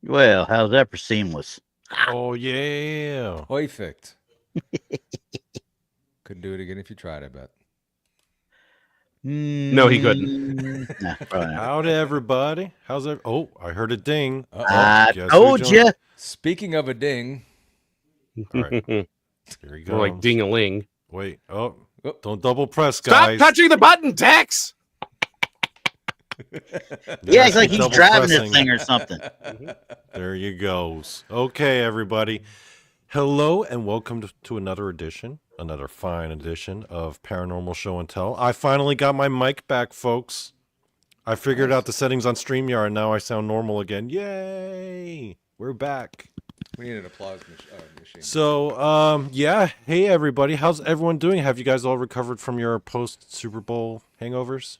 Well, how's that for seamless? Oh, yeah. Perfect. Couldn't do it again if you tried, I bet. No, he couldn't. Nah, probably not. Howdy, everybody. How's it? Oh, I heard a ding. I Guess who told joined? you. Speaking of a ding, All right. Here he goes. More like ding-a-ling. Wait. Oh, Oh. don't double press, Stop guys. touching the button, Tex! He acts like he's double driving pressing. this thing or something. There you goes. Okay, everybody. Hello and welcome to another fine edition of Paranormal Show and Tell. I finally got my mic back, folks. I figured out the settings on StreamYard, and now I sound normal again. Yay! We're back. we need an applause machine. So, yeah. Hey, everybody. How's everyone doing? Have you guys all recovered from your post-Super Bowl hangovers?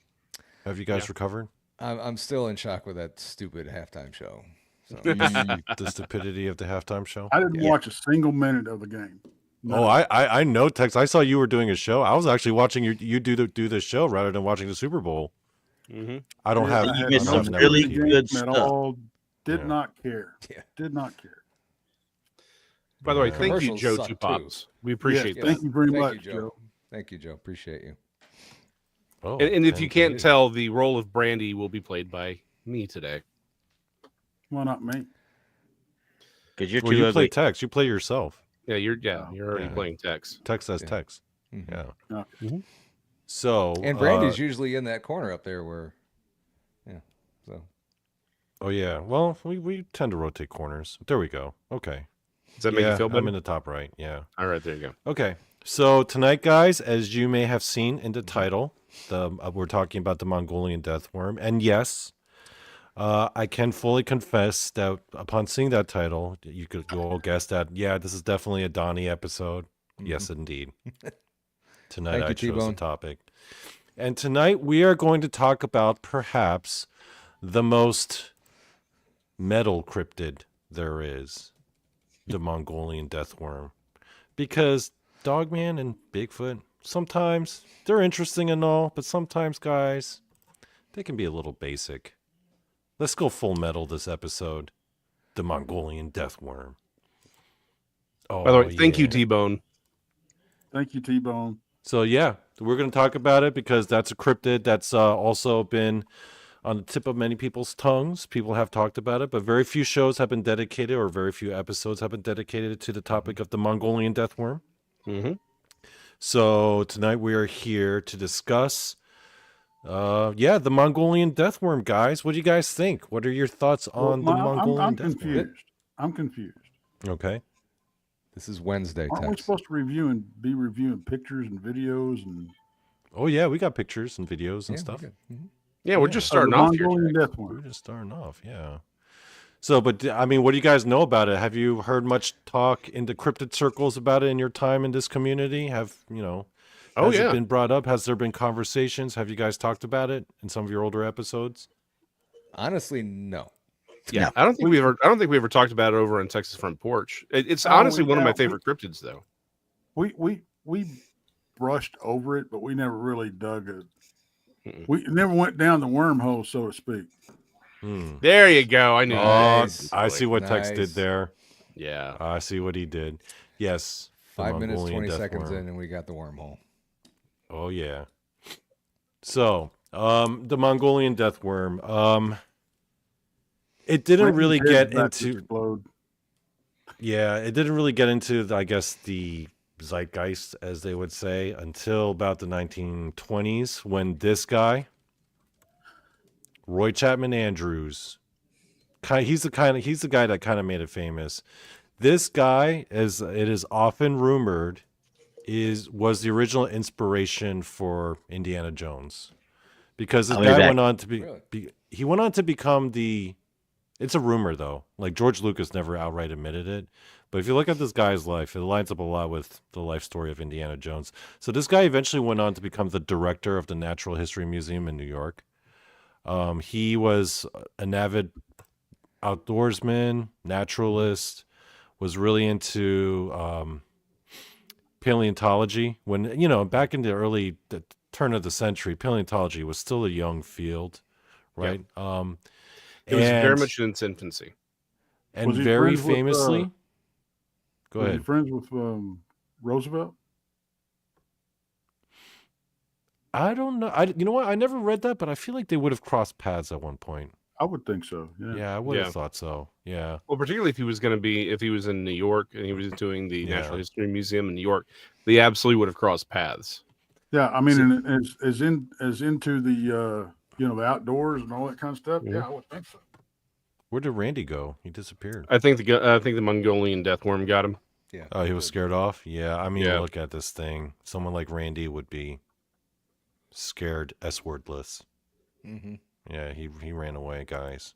Have you guys recovered? I'm still in shock with that stupid halftime show. So. The stupidity of the halftime show? I didn't watch a single minute of the game. No. Oh, I know, Tex. I saw you were doing a show. I was actually watching you do the show rather than watching the Super Bowl. Mm-hmm. I don't have. You I missed had some no really game good at stuff. all. Did Yeah. not care. Yeah. Did not care. By the way, thank you, Commercials Joe suck, Two too. Pops. We appreciate Yes, that. thank you very much, you, Joe. Thank you, Joe. Appreciate you. Oh, And if you can't indeed. tell, the role of Brandi will be played by me today. Why not me? Because you're Well, too you play ugly. Tex. You play yourself. Yeah, you're Oh, already yeah. playing Tex. Tex as Yeah. Tex. Mhm. Yeah. Okay. So. And Brandy's usually in that corner up there where, yeah. So Oh yeah. Well, we tend to rotate corners. There we go. Okay. Does that make you feel I'm better? in the top right. Yeah. All right, there you go. Okay, so tonight, guys, as you may have seen in the title, we're talking about the Mongolian Death Worm, and yes, I can fully confess that upon seeing that title, you all guess that this is definitely a Donny episode. Yes, indeed. Tonight Thank you, I chose the T-Bone. topic, and tonight we are going to talk about perhaps the most metal cryptid there is, the Mongolian Death Worm. Because Dogman and Bigfoot, sometimes they're interesting and all, but sometimes, guys, they can be a little basic. Let's go full metal this episode. The Mongolian Death Worm. Oh, By the way, thank you, yeah. T-Bone. Thank you, T-Bone. So, yeah, we're going to talk about it because that's a cryptid that's also been on the tip of many people's tongues. People have talked about it, but very few shows have been dedicated, or very few episodes have been dedicated to the topic of the Mongolian Death Worm. Mm-hmm. So tonight we are here to discuss, the Mongolian Death Worm, guys. What do you guys think? What are your thoughts on the Mongolian I'm Death confused. I'm confused. Worm? Okay. this is Wednesday, Aren't we Tex. supposed to be reviewing pictures and videos and Oh yeah, we got pictures and videos and Yeah, stuff. we're good. Mhm. Yeah, we're just starting off here. Mongolian Jack. Death We're Worm? just starting off, yeah. So, but I mean, what do you guys know about it? Have you heard much talk in the cryptid circles about it in your time in this community? Has Oh, it yeah. been brought up? Has there been conversations? Have you guys talked about it in some of your older episodes? Honestly, no. Yeah, No. I don't think we ever talked about it over on Texas Front Porch. It's Oh, honestly one of my yeah, favorite cryptids, though. We brushed over it, but we never really dug it. Mm-mm. We never went down the wormhole, so to speak. Hmm. There you go. I knew. Nice. I see what Tex Nice. did there. Yeah. I see what he did. Yes. the 5 minutes, Mongolian 20 Death seconds Worm. in, and we got the wormhole. Oh yeah. So, the Mongolian Death Worm. It didn't Frankie's really head's get about to into. explode. Yeah, it didn't really get into, I guess, the zeitgeist, as they would say, until about the 1920s, when this guy, Roy Chapman Andrews, he's the guy that kind of made it famous. This guy, as it is often rumored, was the original inspiration for Indiana Jones, because this I'll be guy back. went on to Really? he went on to become the. It's a rumor though. Like George Lucas never outright admitted it, but if you look at this guy's life, it lines up a lot with the life story of Indiana Jones. So this guy eventually went on to become the director of the Natural History Museum in New York. He was an avid outdoorsman, naturalist, was really into paleontology. When back in the turn of the century, paleontology was still a young field, right? It was very much in its infancy. And Was he very friends with, famously, go Was he ahead. friends with Roosevelt? I don't know. You know what? I never read that, but I feel like they would have crossed paths at one point. I would think so. Yeah. Yeah, I would have Yeah. thought so. Yeah. Well, particularly if he was in New York and he was doing the Yeah. Natural History Museum in New York, they absolutely would have crossed paths. Yeah, I mean, So- and as into the the outdoors and all that kind of stuff. Mhm. Yeah, I would think so. Where did Randy go? He disappeared. I think the Mongolian Death Worm got him. Yeah. Oh, he was scared off? Yeah. I mean, Yeah. look at this thing. Someone like Randy would be scared S-wordless. Mm-hmm. Yeah, he ran away, guys.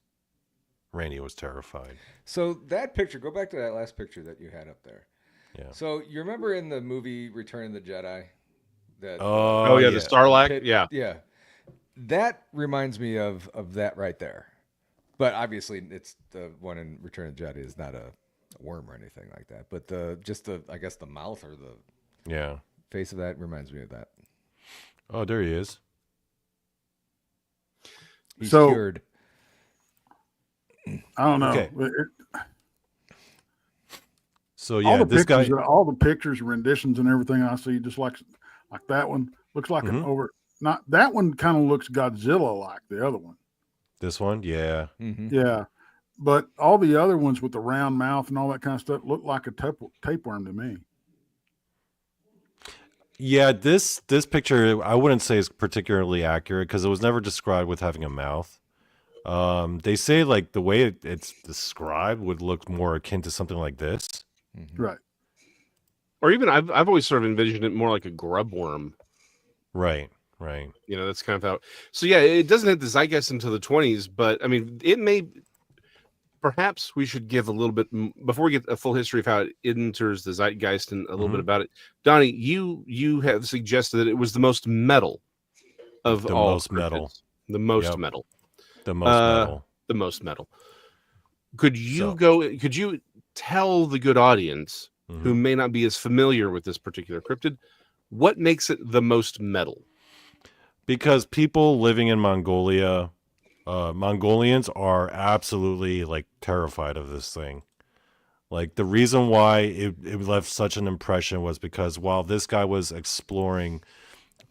Randy was terrified. So that picture, go back to that last picture that you had up there. Yeah. So you remember in the movie Return of the Jedi? That Oh, yeah, the Sarlacc. pit- Yeah. Yeah. That reminds me of that right there. But obviously it's the one in Return of the Jedi is not a worm or anything like that. But I guess the mouth or the Yeah. face of that reminds me of that. Oh, there he is. He's So- cured. I don't know. Okay. So all yeah, the this guy. pictures, all the pictures, renditions, and everything I see, just like that one looks like an Mhm. over. Not that one kind of looks Godzilla like the other one. This one, yeah. Mm-hmm. Yeah, but all the other ones with the round mouth and all that kind of stuff look like a tapeworm to me. Yeah, this picture I wouldn't say is particularly accurate because it was never described with having a mouth. They say like the way it's described would look more akin to something like this. Mm-hmm. Right. Or even I've always sort of envisioned it more like a grub worm. Right, right. You know, that's kind of how. So yeah, it doesn't hit the zeitgeist until the 20s, but I mean, it may. Perhaps we should give a little bit before we get a full history of how it enters the zeitgeist and a little bit about it. Donnie, you have suggested that it was the most metal of The all most metal. cryptids. The most Yep. metal. The most metal. The most metal. Could you So- Could you tell the good audience Mhm. who may not be as familiar with this particular cryptid what makes it the most metal? Because people living in Mongolia, Mongolians are absolutely like terrified of this thing. Like the reason why it left such an impression was because while this guy was exploring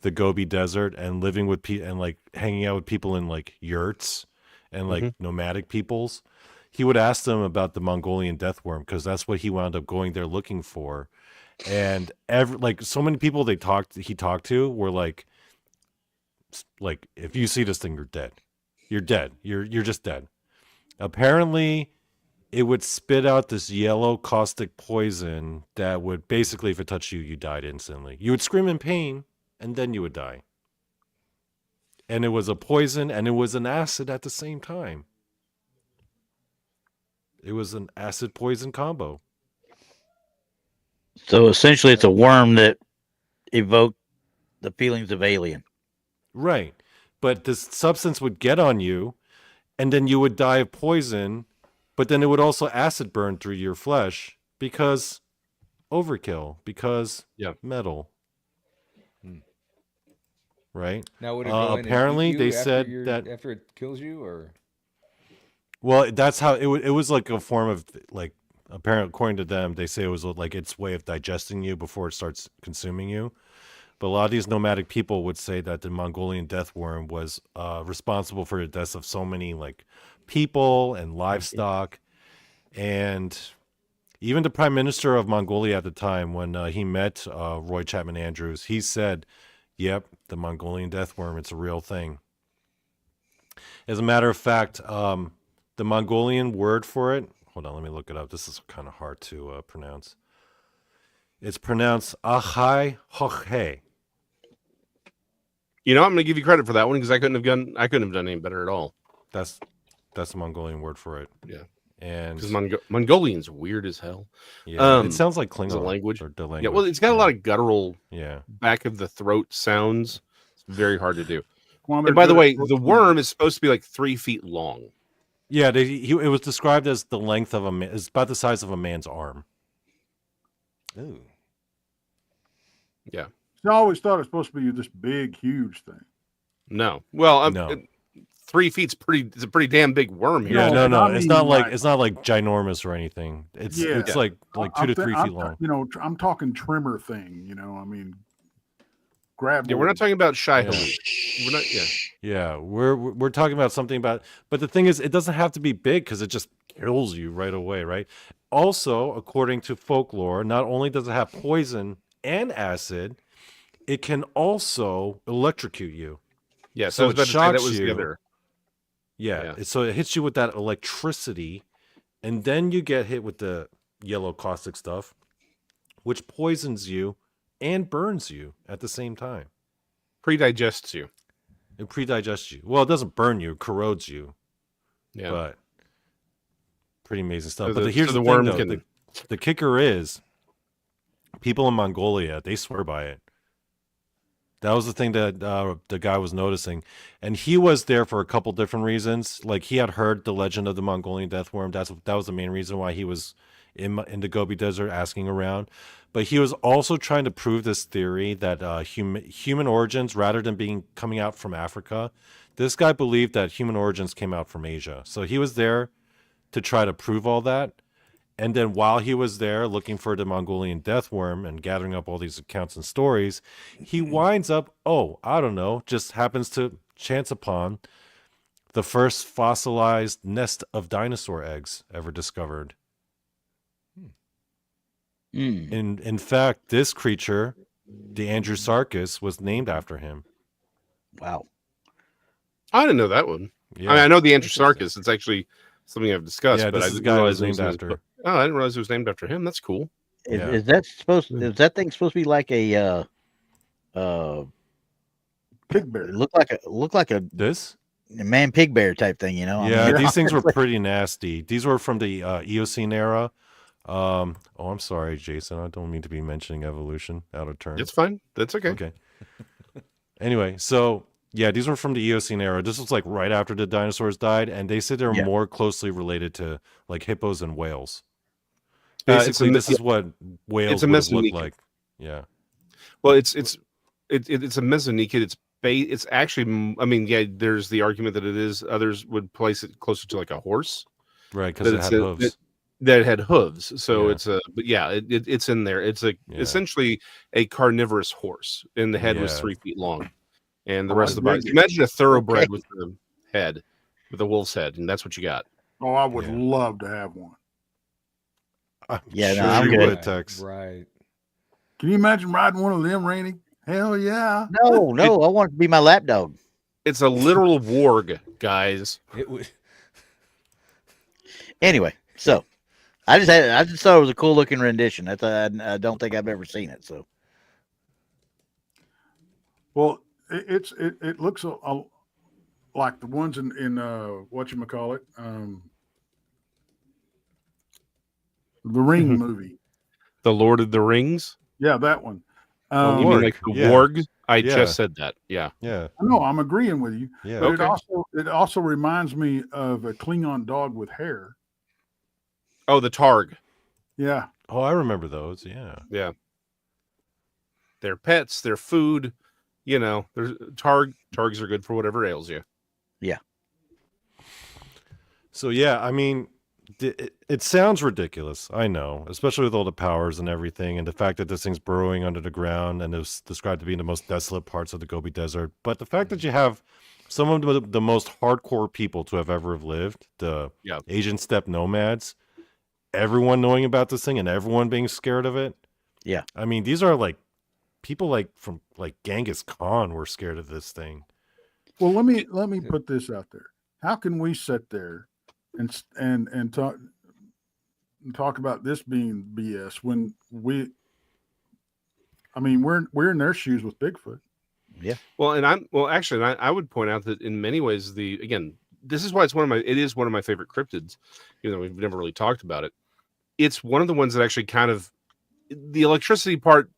the Gobi Desert and living with people and like hanging out with people in like yurts and like nomadic peoples, he would ask them about the Mongolian death worm because that's what he wound up going there looking for. And like so many people he talked to were like if you see this thing, you're dead. You're dead. You're just dead. Apparently, it would spit out this yellow caustic poison that would basically, if it touched you, you died instantly. You would scream in pain, and then you would die. And it was a poison, and it was an acid at the same time. It was an acid poison combo. So essentially, it's a worm that evoked the feelings of alien. Right. But this substance would get on you, and then you would die of poison, but then it would also acid burn through your flesh because overkill, because metal. Right? Now would it go in and apparently eat you they after said that after it kills you, or well, that's how it was like a form of like apparently according to them, they say it was like its way of digesting you before it starts consuming you. But a lot of these nomadic people would say that the Mongolian death worm was responsible for the deaths of so many like people and livestock. And even the prime minister of Mongolia at the time, when he met Roy Chapman Andrews, he said, yep, the Mongolian death worm, it's a real thing. As a matter of fact, the Mongolian word for it, hold on, let me look it up. This is kind of hard to pronounce. It's pronounced Ahai Hoche. You know, I'm going to give you credit for that one because I couldn't have done any better at all. That's the Mongolian word for it. Yeah. And Because Mongolian's weird as hell. yeah, it sounds like As a Klingon language. or the language. Yeah, well, it's got a lot of guttural yeah. back of the throat sounds. It's very hard to do. Well, And by the way, the worm is supposed to be like 3 feet long. Yeah, it was described as the length of a man. It's about the size of a man's arm. ooh, Yeah. I always thought it was supposed to be this big, huge thing. No. Well, No. 3 feet's it's a pretty damn big worm here. Yeah, no, I it's mean, not like like- it's not like ginormous or anything. It's Yeah. like 2 to 3 feet long. I'm talking trimmer thing. I mean, grab. Yeah, we're not talking about shy Yeah. Halou. We're not. Yeah. Yeah, we're talking about something about, but the thing is, it doesn't have to be big because it just kills you right away, right? Also, according to folklore, not only does it have poison and acid, it can also electrocute you. Yeah. So So I was it about to say that shocks was you. the other. Yeah, Yeah. so it hits you with that electricity, and then you get hit with the yellow caustic stuff, which poisons you and burns you at the same time. Predigests you. It predigests you. Well, it doesn't burn you; it corrodes you. Yeah. But pretty amazing stuff. So But the- here's so the the thing, worm though. can- The kicker is, people in Mongolia, they swear by it. That was the thing that the guy was noticing. And he was there for a couple different reasons. Like, he had heard the legend of the Mongolian Death Worm. That was the main reason why he was in the Gobi Desert asking around. But he was also trying to prove this theory that human origins, rather than coming out from Africa, this guy believed that human origins came out from Asia. So he was there to try to prove all that. And then while he was there looking for the Mongolian Death Worm and gathering up all these accounts and stories, he winds up, just happens to chance upon the first fossilized nest of dinosaur eggs ever discovered. In fact, this creature, the Andrewsarchus, was named after him. Wow. I didn't know that one. Yeah, I mean, I know the Andrewsarchus. It's actually something I've discussed, Yeah, but this I is the didn't guy realize who it was was named after. I didn't realize it was named after him. That's cool. Is, Yeah. is that supposed? Is that thing supposed to be like a Pig bear. look like a This? man pig bear type thing? I Yeah, mean, these things were pretty nasty. These were from the Eocene era. I'm sorry, Jason. I don't mean to be mentioning evolution out of turn. It's fine. That's okay. Okay. Anyway, so yeah, these were from the Eocene era. This was like right after the dinosaurs died, and they said they're Yeah. more closely related to like hippos and whales. It's a Basically, this me- is what whales it's a would have looked Mesonequid. like. Yeah. Well, it's a Mesonequid. It's actually. I mean, yeah. There's the argument that it is. Others would place it closer to like a horse. Right, because That it it's had hooves. that had hooves. So Yeah. it's a. But yeah, it's in there. It's Yeah. essentially a carnivorous horse, and the head was Yeah. 3 feet long, and the Oh, rest of the body. dig it. Imagine a thoroughbred Okay. with the head, with a wolf's head, and that's what you got. Oh, I would Yeah. love to have one. I'm Yeah, no, sure I'm you good. would, Tex. Right. Can you imagine riding one of them, Rainey? Hell yeah. no, I want it to be my lap dog. It's a literal warg, guys. It would. Anyway, so I just thought it was a cool looking rendition. I don't think I've ever seen it. So Well, it looks like the ones in whatchamacallit, the Ring movie. The Lord of the Rings. Yeah, that one. You mean like the yeah. warg? I Yeah. just said that. Yeah. Yeah. No, I'm agreeing with you. Yeah. But Okay. it also reminds me of a Klingon dog with hair. Oh, the Targ. Yeah. Oh, I remember those. Yeah. Yeah. Their pets, their food. There's Targs are good for whatever ails you. So yeah, I mean, it sounds ridiculous. I know, especially with all the powers and everything, and the fact that this thing's burrowing under the ground and is described to be in the most desolate parts of the Gobi Desert. But the fact that you have some of the most hardcore people to have ever lived, the Yeah. Asian steppe nomads, everyone knowing about this thing and everyone being scared of it. Yeah. I mean, these are like people like from like Genghis Khan were scared of this thing. Well, let me put this out there. How can we sit there and talk about this being BS when we're in their shoes with Bigfoot? Well, and I would point out that in many ways, this is why it is one of my favorite cryptids, even though we've never really talked about it. It's one of the ones that actually kind of, the electricity part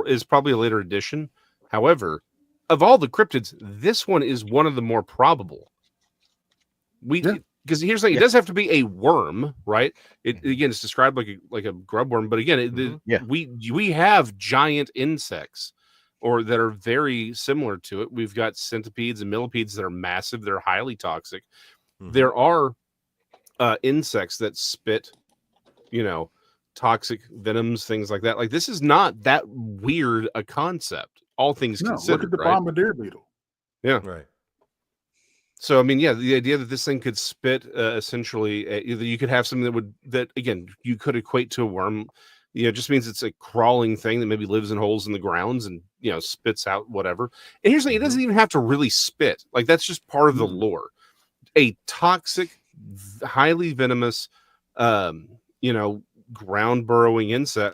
is probably a later addition. However, of all the cryptids, this one is one of the more probable. Because here's the thing, it does have to be a worm, right? It's described like a grub worm, but again, Yeah. we have giant insects or that are very similar to it. We've got centipedes and millipedes that are massive. They're highly toxic. There are insects that spit, toxic venoms, things like that. Like, this is not that weird a concept, all things considered. Look at the right? bombardier beetle. Yeah. Right. So, I mean, yeah, the idea that this thing could spit essentially, you could have something that again, you could equate to a worm, just means it's a crawling thing that maybe lives in holes in the grounds and, spits out whatever. And here's the thing, it doesn't even have to really spit. Like, that's just part of the lore. A toxic, highly venomous, ground burrowing insect,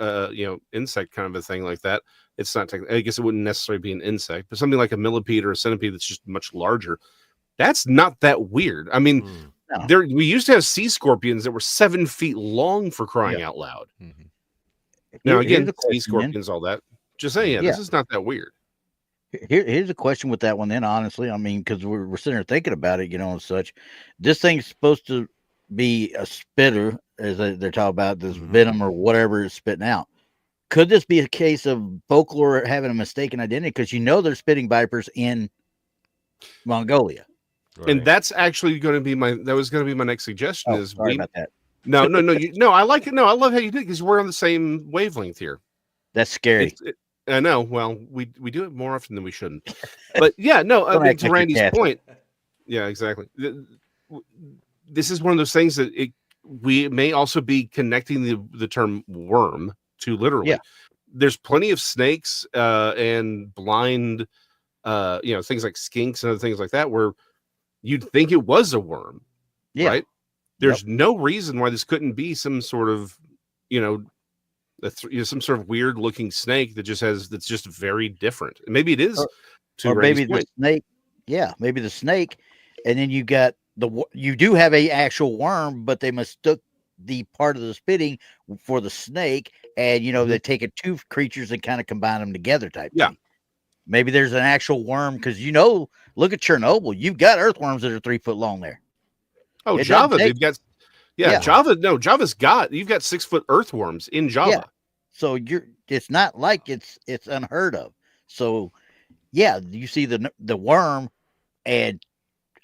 insect kind of a thing like that. It's not, I guess it wouldn't necessarily be an insect, but something like a millipede or a centipede that's just much larger. That's not that weird. I mean, we used to have sea scorpions that were 7 feet long, for crying out loud. Now, again, sea scorpions, all that. Just saying, this is not that weird. Here's a question with that one then, honestly. I mean, because we're sitting here thinking about it, and such. This thing's supposed to be a spitter, as they're talking about, this venom or whatever it's spitting out. Could this be a case of folklore having a mistaken identity? Because they're spitting vipers in Mongolia. Right. And that's actually going to be my next suggestion. Sorry about that. No, I like it. No, I love how you did, because we're on the same wavelength here. That's scary. I know. Well, we do it more often than we shouldn't. But yeah, no, to Randy's point. Yeah, exactly. This is one of those things that we may also be connecting the term worm to literally. Yeah. There's plenty of snakes and blind, things like skinks and other things like that, where you'd think it was a worm, right? There's no reason why this couldn't be some sort of, some sort of weird looking snake that's just very different. And maybe it is, or maybe the snake. Yeah, maybe the snake, and then you got you do have a actual worm, but they mistook the part of the spitting for the snake, and they take two creatures and kind of combine them together type thing. Maybe there's an actual worm, because look at Chernobyl. You've got earthworms that are 3 foot long there. Oh, Java, they've got Java. No, Java's you've got 6 foot earthworms in Java. Yeah. So it's not like it's unheard of. So you see the worm, and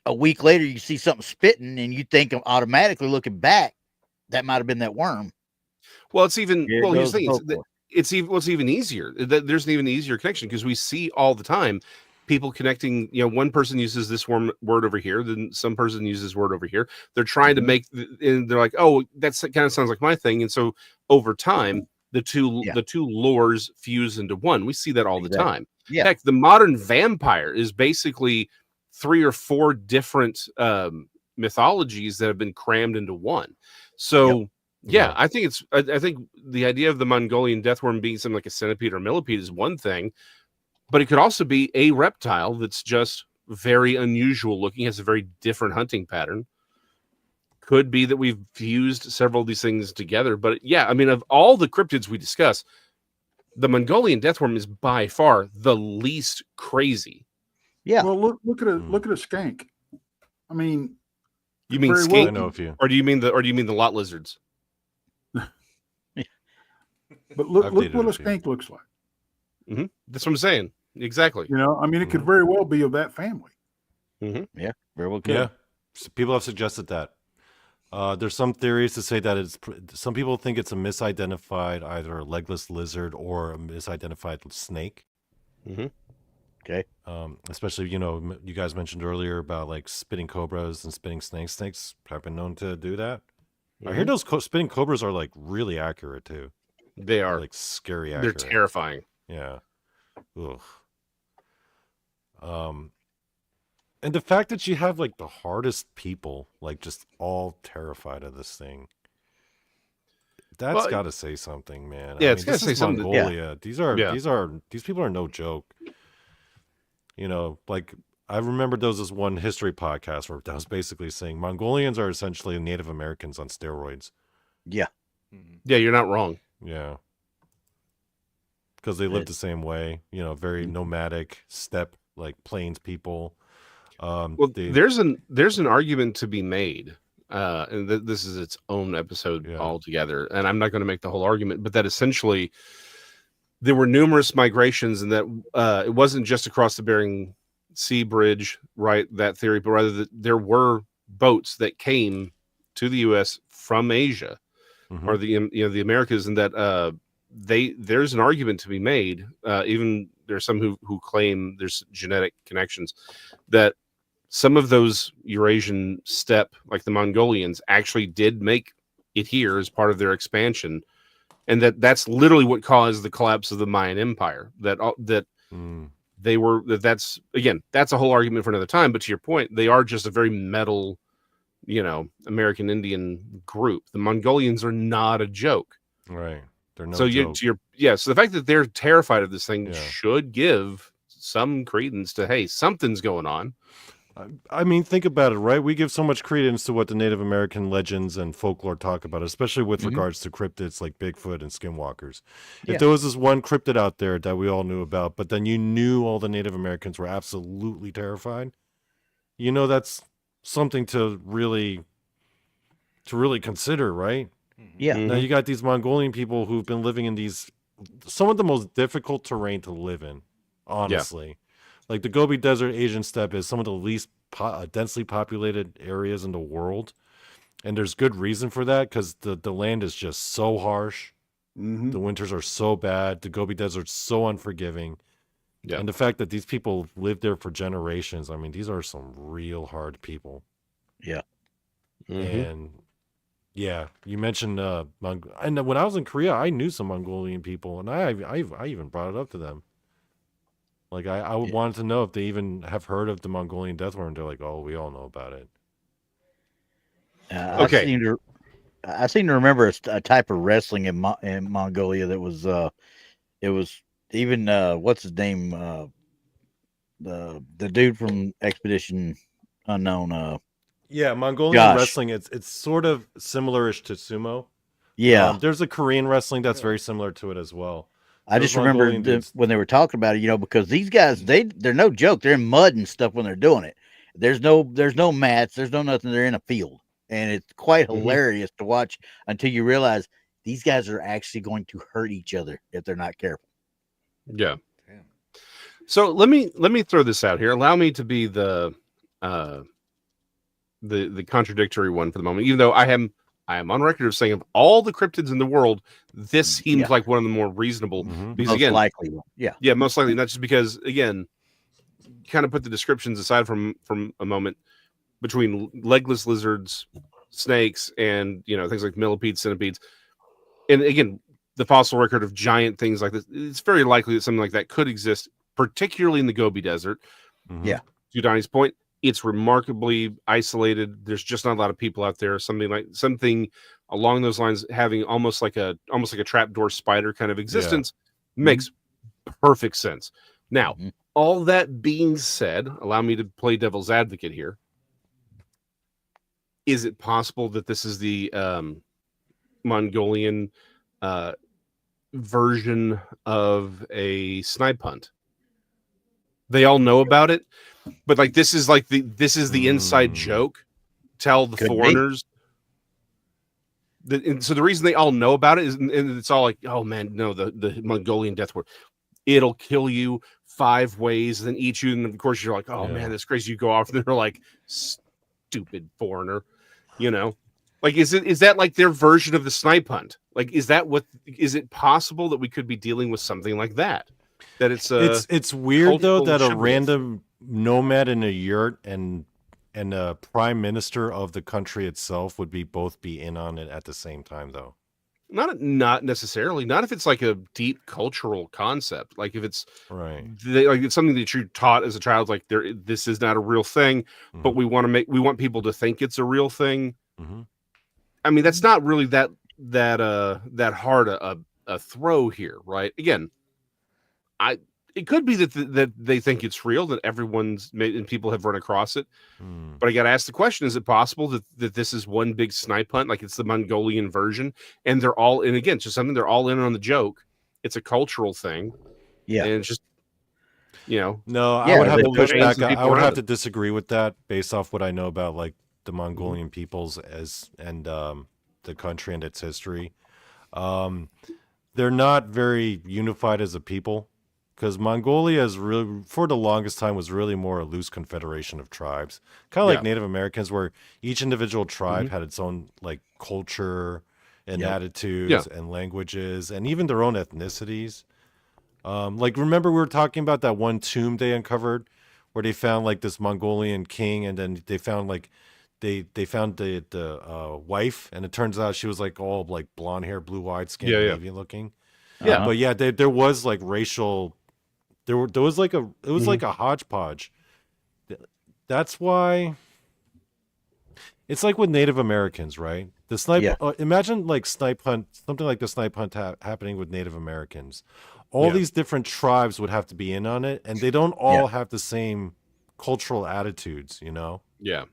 a week later you see something spitting, and you think automatically looking back that might have been that worm. Well, it's even here's the thing. It's even easier. There's an even easier connection, because we see all the time people connecting. One person uses this word over here, then some person uses word over here. They're trying to make, and they're like, oh, that kind of sounds like my thing. And so over time, the two lores fuse into one. We see that all the time. Yeah. Heck, the modern vampire is basically 3 or 4 different mythologies that have been crammed into one. So. Yeah, I think the idea of the Mongolian death worm being something like a centipede or millipede is one thing, but it could also be a reptile that's just very unusual looking, has a very different hunting pattern. Could be that we've fused several of these things together. But yeah, I mean, of all the cryptids we discuss, the Mongolian death worm is by far the least crazy. Yeah. Well, look at a skank. I mean, you mean skink, or do you mean the lot lizards? But look what a skank looks like. Mm-hmm. That's what I'm saying. Exactly. I mean, it could very well be of that family. Mm-hmm. Yeah, very well could. Yeah, people have suggested that. There's some theories to say that some people think it's a misidentified, either a legless lizard or a misidentified snake. Mm-hmm. Okay. Especially, you guys mentioned earlier about like spitting cobras and spitting snakes. Snakes have been known to do that. Mm-hmm. I hear those spitting cobras are like really accurate too. They are like scary accurate. They're terrifying. Yeah. Ugh. And the fact that you have like the hardest people like just all terrified of this thing, that's got to say something, man. Yeah, it's got to say something. Mongolia. Yeah. These people are no joke. Like I remember there was this one history podcast where that was basically saying Mongolians are essentially Native Americans on steroids. Yeah. Yeah, you're not wrong. Yeah. Because they live the same way, very nomadic, steppe, like plains people. There's an argument to be made, and this is its own episode altogether, and I'm not going to make the whole argument, but that essentially there were numerous migrations, and that it wasn't just across the Bering Sea Bridge, right? That theory, but rather that there were boats that came to the U.S. from Asia or the Americas, and that there's an argument to be made. Even there's some who claim there's genetic connections that some of those Eurasian steppe, like the Mongolians, actually did make it here as part of their expansion, and that's literally what caused the collapse of the Mayan Empire. That's a whole argument for another time. But to your point, they are just a very metal, American Indian group. The Mongolians are not a joke, right? They're no so joke. So the fact that they're terrified of this thing should give some credence to, hey, something's going on. I mean, think about it, right? We give so much credence to what the Native American legends and folklore talk about, especially with regards to cryptids like Bigfoot and skinwalkers. If there was this one cryptid out there that we all knew about, but then you knew all the Native Americans were absolutely terrified, that's something to really consider, right? Yeah. Now you got these Mongolian people who've been living in some of the most difficult terrain to live in, honestly. Yeah. Like the Gobi Desert Asian steppe is some of the least densely populated areas in the world. And there's good reason for that, because the land is just so harsh. The winters are so bad. The Gobi Desert's so unforgiving. Yeah. And the fact that these people lived there for generations, I mean, these are some real hard people. Yeah. And yeah, you mentioned and when I was in Korea, I knew some Mongolian people, and I even brought it up to them. Like I wanted to know if they even have heard of the Mongolian Death Worm. They're like, "Oh, we all know about it." Okay. I seem to remember a type of wrestling in Mongolia that was it was even what's his name, the dude from Expedition Unknown. Yeah, Mongolian wrestling. It's sort of similarish to sumo. Yeah, there's a Korean wrestling that's very similar to it as well. I just remember when they were talking about it, because these guys, they're no joke. They're in mud and stuff when they're doing it. There's no mats. There's no nothing. They're in a field, and it's quite hilarious to watch until you realize these guys are actually going to hurt each other if they're not careful. Yeah. Damn. So let me throw this out here. Allow me to be the contradictory one for the moment, even though I am on record of saying of all the cryptids in the world, this seems like one of the more reasonable. Because most likely, most likely, not just because, again, kind of put the descriptions aside from a moment, between legless lizards, snakes, and things like millipedes, centipedes, and again, the fossil record of giant things like this, it's very likely that something like that could exist, particularly in the Gobi Desert. Yeah, to Donny's point, it's remarkably isolated. There's just not a lot of people out there. Something along those lines, having almost like a trapdoor spider kind of existence makes perfect sense. Now, all that being said, allow me to play devil's advocate here. Is it possible that this is the Mongolian version of a snipe hunt? They all know about it, but this is the inside joke. Tell the foreigners. So the reason they all know about it is, and it's all like, oh man, no, the Mongolian Death Worm, it'll kill you 5 ways, then eat you, and of course you're like, oh man, that's crazy. You go off, and they're like, stupid foreigner, Like, is that like their version of the snipe hunt? Like, is it possible that we could be dealing with something like that? That it's weird though that a random nomad in a yurt and a prime minister of the country itself would both be in on it at the same time, though. Not necessarily. Not if it's like a deep cultural concept. Like if it's right, like it's something that you're taught as a child. Like this is not a real thing, but we want people to think it's a real thing. I mean, that's not really that hard a throw here, right? Again, it could be that they think it's real, that everyone's made and people have run across it. But I got to ask the question: is it possible that this is one big snipe hunt, like it's the Mongolian version, and they're all in again? Just something they're all in on the joke. It's a cultural thing, and it's just No, I would have to push back. I would have to disagree with that based off what I know about like the Mongolian peoples and the country and its history. they're not very unified as a people, because Mongolia is really, for the longest time, was really more a loose confederation of tribes, kind of like Native Americans, where each individual tribe had its own like culture and attitudes and languages, and even their own ethnicities. Like, remember we were talking about that one tomb they uncovered, where they found like this Mongolian king, and then they found like they found the wife, and it turns out she was like all like blonde hair, blue eyed, Scandinavian looking. Yeah. But yeah, there was like racial. There was like it was like a hodgepodge. That's why it's like with Native Americans, right? The snipe. Imagine like snipe hunt, something like the snipe hunt happening with Native Americans. All these different tribes would have to be in on it, and they don't all have the same cultural attitudes, you know? Yeah.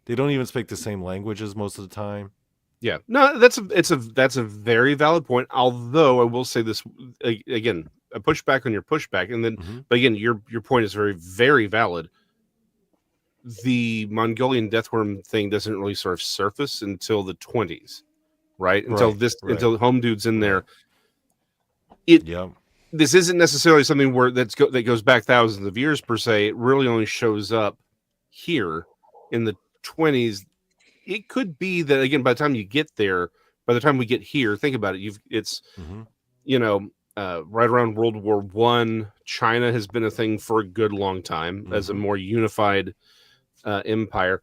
They don't even speak the same languages most of the time. Yeah. No, that's a very valid point. Although I will say this again, a pushback on your pushback, and then but again, your point is very, very valid. The Mongolian Death Worm thing doesn't really sort of surface until the 20s, right? Until Home Dude's in there. This isn't necessarily something where that goes back thousands of years per se. It really only shows up here in the 20s. It could be that, again, by the time you get there, by the time we get here, think about it. It's right around World War I. China has been a thing for a good long time as a more unified empire.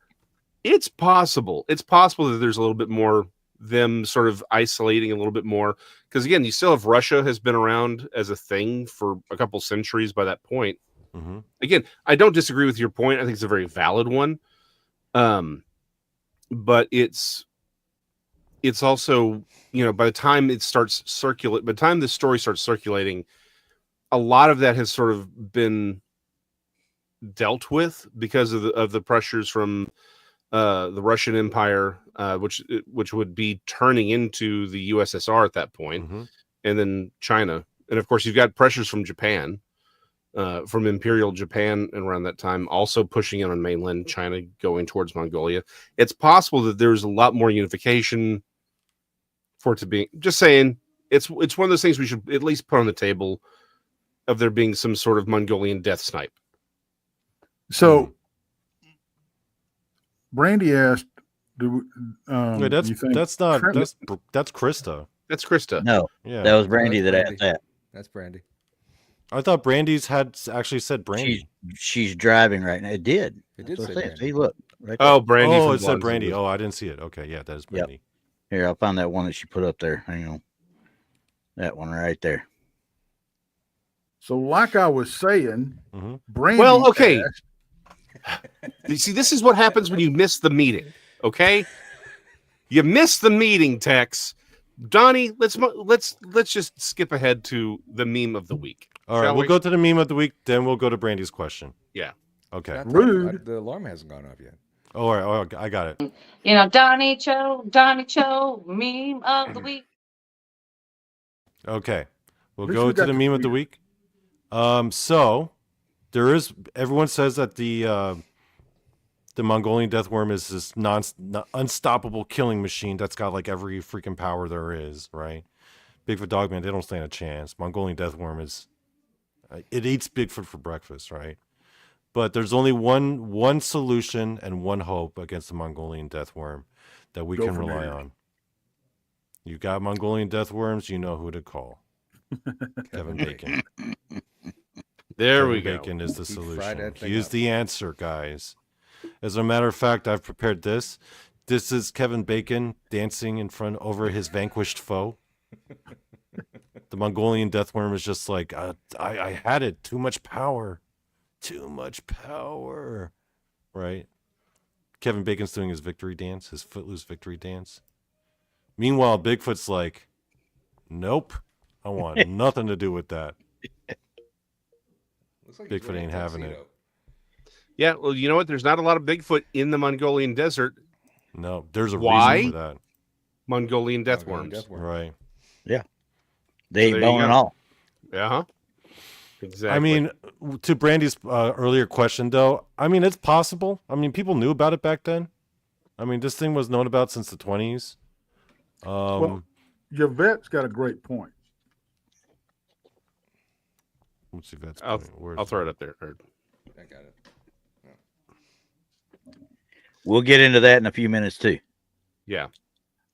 It's possible. It's possible that there's a little bit more them sort of isolating a little bit more, because again, you still have Russia has been around as a thing for a couple centuries by that point. Again, I don't disagree with your point. I think it's a very valid one. But it's also, by the time it starts by the time the story starts circulating, a lot of that has sort of been dealt with because of the pressures from the Russian Empire, which would be turning into the USSR at that point, and then China, and of course you've got pressures from Japan, from Imperial Japan, and around that time also pushing in on mainland China, going towards Mongolia. It's possible that there's a lot more unification for it to be. Just saying, it's one of those things we should at least put on the table of there being some sort of Mongolian death snipe. So. Brandi asked, Wait, that's Krista. That's Krista. No, that was Brandi that asked that. That's Brandi. I thought Brandy's had actually said Brandi. She's driving right now. It did. It did say Brandi. See, look. Right there. Oh, Brandi. Oh, it said Brandi. Oh, I didn't see it. Okay, yeah, that is Brandi. Yep. Here, I'll find that one that she put up there. Hang on. That one right there. So, like I was saying, Brandi. Well, okay. You see, this is what happens when you miss the meeting. Okay, you miss the meeting, Tex. Donnie, let's just skip ahead to the meme of the week. All right, we'll go to the meme of the week, then we'll go to Brandy's question. Yeah. Okay. Rude. The alarm hasn't gone off yet. Oh, all right. I got it. Donnie Cho, meme of the week. Okay, we'll go to the meme of the week. So there is. Everyone says that the Mongolian Death Worm is this unstoppable killing machine that's got like every freaking power there is, right? Bigfoot Dogman, they don't stand a chance. Mongolian Death Worm it eats Bigfoot for breakfast, right? But there's only one solution and one hope against the Mongolian Death Worm that we can rely on. You got Mongolian Death Worms, you know who to call. Kevin Bacon. There Kevin we go. Bacon is the solution. He is the answer, guys. As a matter of fact, I've prepared this. This is Kevin Bacon dancing in front over his vanquished foe. The Mongolian Death Worm is just like, I had it. Too much power. Too much power. Right? Kevin Bacon's doing his victory dance, his footloose victory dance. Meanwhile, Bigfoot's like, nope. I want nothing to do with that. Like Bigfoot ain't having it. Yeah, well, you know what? There's not a lot of Bigfoot in the Mongolian desert. No, there's a reason for that. Mongolian Death Worms. Right. Yeah. They ain't bone at all. Yeah. Exactly. I mean, to Brandy's earlier question, though, I mean, it's possible. I mean, people knew about it back then. I mean, this thing was known about since the 20s. Yvette's got a great point. Let's see if that's. I'll throw it up there. I got it. We'll get into that in a few minutes too. Yeah.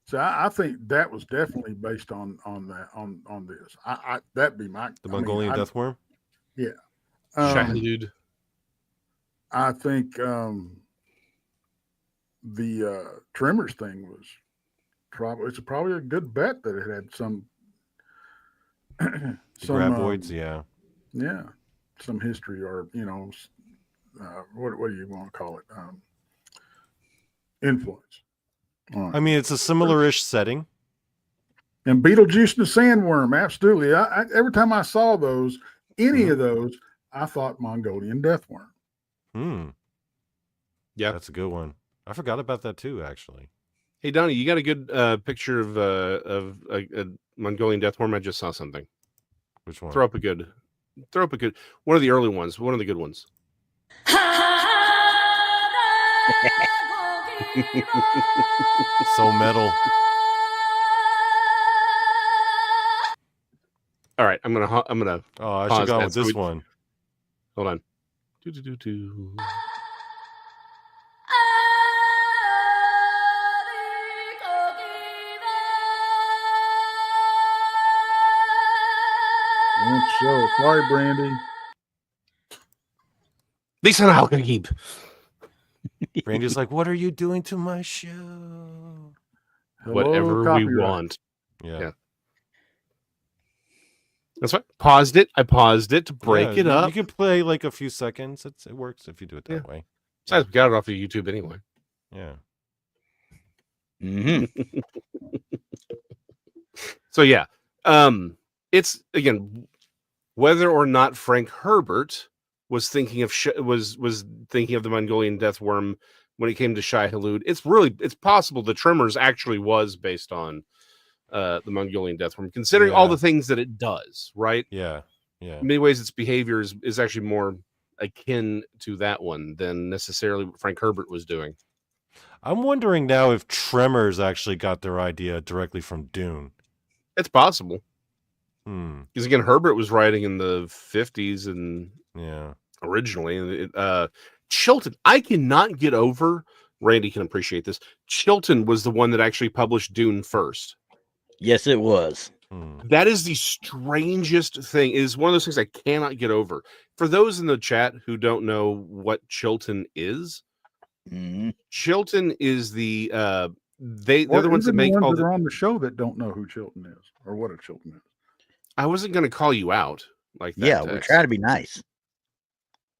So I think that was definitely based on this. That'd be my The Mongolian Death Worm. Yeah. Shahilud. I think the Tremors thing was probably a good bet that it had some Graboids, yeah, some history, or what do you want to call it? Influence. I mean, it's a similar-ish setting. And Beetlejuice and the Sandworm, absolutely. I every time I saw those, any of those, I thought Mongolian Death Worm. Yeah, that's a good one. I forgot about that too, actually. Hey, Donny, you got a good picture of a Mongolian Death Worm? I just saw something. Which one? Throw up a good one of the early ones. One of the good ones. So metal. All right, I'm gonna. Oh, I should go with this one. Hold on. So sorry, Brandi. Listen, how can I keep? Brandy's like, "What are you doing to my show?" Whatever copyright. we want. Yeah. That's right. I paused it to break it up. You can play like a few seconds. It works if you do it that way. Besides, we got it off of YouTube anyway. Yeah. Mm-hmm. So yeah, it's again whether or not Frank Herbert was thinking of was thinking of the Mongolian Death Worm when it came to Shai-Hulud. It's possible the Tremors actually was based on the Mongolian Death Worm, considering all the things that it does, right? Yeah. In many ways, its behavior is actually more akin to that one than necessarily what Frank Herbert was doing. I'm wondering now if Tremors actually got their idea directly from Dune. It's possible. Because again, Herbert was writing in the 50s and originally. Chilton, I cannot get over. Randy can appreciate this. Chilton was the one that actually published Dune first. Yes, it was. That is the strangest thing. It is one of those things I cannot get over. For those in the chat who don't know what Chilton is, Chilton is the they're the ones that make all that are on the show that don't know who Chilton is or what a Chilton is. I wasn't going to call you out like that. Yeah, Tex. we're trying to be nice.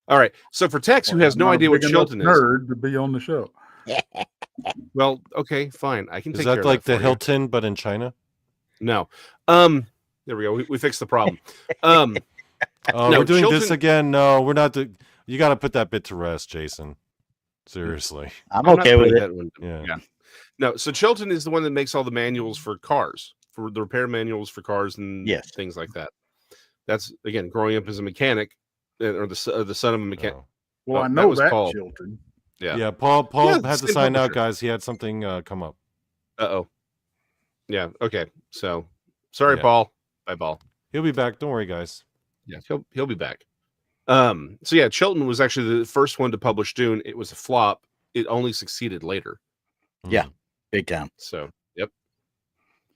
All right. So for Tex, who has no idea what Chilton is, nerd to be on the show. Well, okay, fine. I can take Is care that of like that the for Hilton, but in China? No. There we go. We fixed the problem. Oh, no, we're doing Chilton, this again. No, we're not. You got to put that bit to rest, Jason. Seriously. I'm okay with it. Yeah. No, so Chilton is the one that makes all the manuals for cars, for the repair manuals for cars and things like that. That's, again, growing up as a mechanic or the son of a mechanic. Oh. Well, I know that Paul. Chilton. Yeah. Paul had to sign out, guys. He had something come up. Uh-oh. Yeah, okay. So, sorry, Paul. Bye, Paul. He'll be back. Don't worry, guys. Yeah, he'll be back. So yeah, Chilton was actually the first one to publish Dune. It was a flop. It only succeeded later. Yeah, big time. So, yep.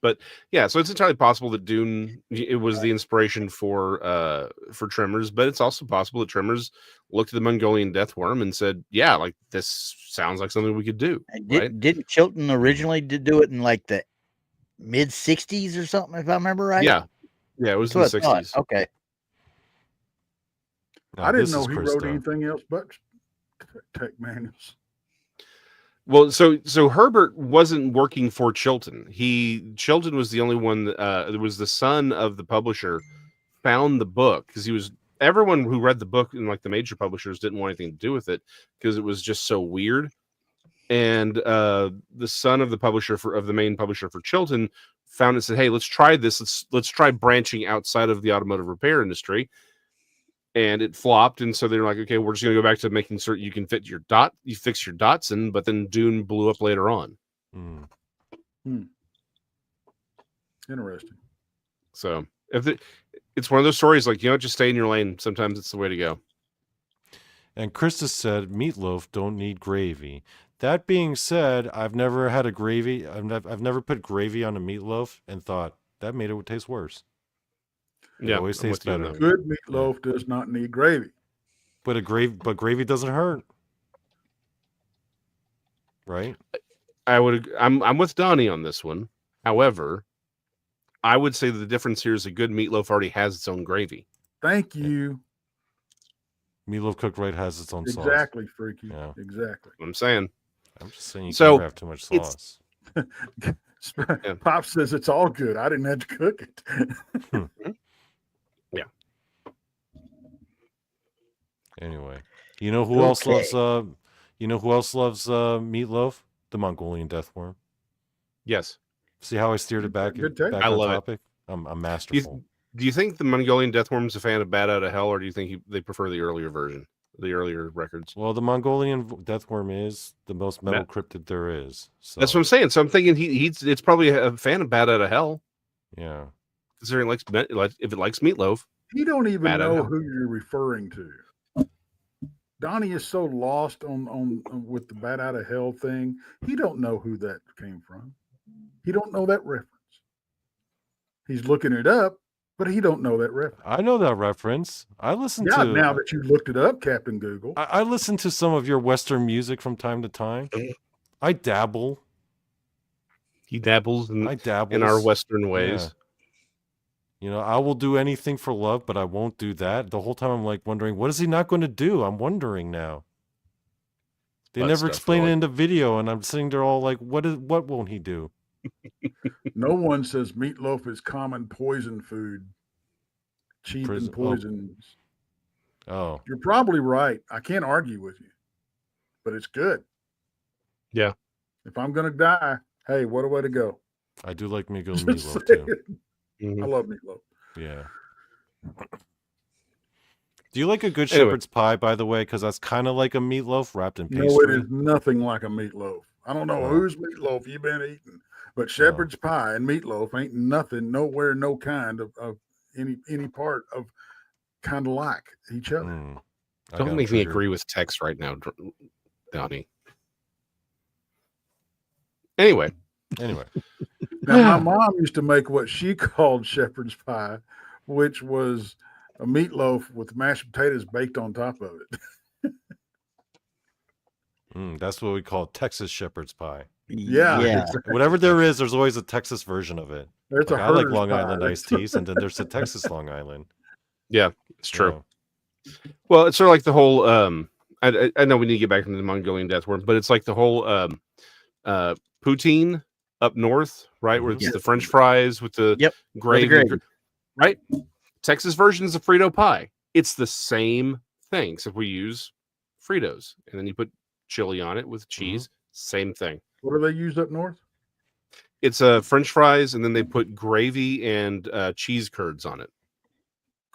But yeah, so it's entirely possible that Dune it was the inspiration for Tremors, but it's also possible that Tremors looked at the Mongolian Death Worm and said, "Yeah, like this sounds like something we could do." Didn't Chilton originally do it in like the mid '60s or something, if I remember right? Yeah, it was in the '60s. Okay. No, I didn't know he wrote anything else but tech manuals. Well, so Herbert wasn't working for Chilton. Chilton was the only one that was the son of the publisher, found the book because everyone who read the book and like the major publishers didn't want anything to do with it because it was just so weird. And the son of the main publisher for Chilton found it and said, "Hey, let's try this. Let's try branching outside of the automotive repair industry." And it flopped, and so they're like, "Okay, we're just going to go back to making certain you can fit you fix your Datsun." But then Dune blew up later on. And Interesting. So it's one of those stories like, just stay in your lane. Sometimes it's the way to go. And Krista said, meatloaf don't need gravy. That being said, I've never had a gravy. I've never put gravy on a meatloaf and thought that made it taste worse. It always I'm tastes with you on better. that. Good meatloaf does not need gravy. But gravy doesn't hurt. Right? I'm with Donny on this one. However, I would say the difference here is a good meatloaf already has its own gravy. Thank you. Meatloaf cooked right has its own sauce. Exactly, Freaky. Yeah. Exactly. What I'm saying. I'm just saying you So, can't have too much sauce. Pop says it's all good. I didn't have to cook it. Yeah. Anyway, you know who else loves meatloaf? The Mongolian Death Worm. Yes. See how I steered it back, Good take. back I on love it. topic? I'm masterful. Do you think the Mongolian Death Worm's a fan of Bat Out of Hell, or do you think they prefer the earlier version, the earlier records? Well, the Mongolian Death Worm is the most metal cryptid there is. So, That's what I'm saying. So I'm thinking it's probably a fan of Bat Out of Hell. Yeah. Considering if it likes meatloaf. You don't even Bad know enough. who you're referring to. Donnie is so lost on with the Bat Out of Hell thing. He don't know who that came from. He don't know that reference. He's looking it up, but he don't know that reference. I know that reference. I listen Yeah, to now that you looked it up, Captain Google. I listen to some of your Western music from time to time. I dabble. He dabbles I dabble in our Western ways. Yeah. You know, I will do anything for love, but I won't do that. The whole time I'm like wondering, what is he not going to do? I'm wondering now. They Butt never stuff, explain it really. in the video, and I'm sitting there all like, what won't he do? No one says meatloaf is common poison food. Cheap and poisons. Oh. You're probably right. I can't argue with you, but it's good. Yeah. If I'm going to die, hey, what a way to go. I do like me Just meatloaf saying. too. Mhm. I love meatloaf. Yeah. Do you like a good shepherd's pie, by the way? Because that's kind of like a meatloaf wrapped in pastry. No, it is nothing like a meatloaf. I don't know whose meatloaf you've been eating, but shepherd's pie and meatloaf ain't nothing, nowhere, no kind of any part of kind of like each other. Don't make me agree with Tex right now, Donnie. Anyway. Now, my mom used to make what she called shepherd's pie, which was a meatloaf with mashed potatoes baked on top of it. That's what we call Texas shepherd's pie. Yeah. Whatever there is, there's always a Texas version of it. There's like, a I like herder's Long pie. Island iced teas, and then there's the Texas Long Island. Yeah, it's true. Well, it's sort of like the whole I know we need to get back into the Mongolian Death Worm, but it's like the whole poutine up north, right? Where it's the French fries with the gravy. Right? Texas version is a Frito pie. It's the same thing, except we use Fritos. And then you put chili on it with cheese. Same thing. What do they use up north? It's French fries, and then they put gravy and cheese curds on it.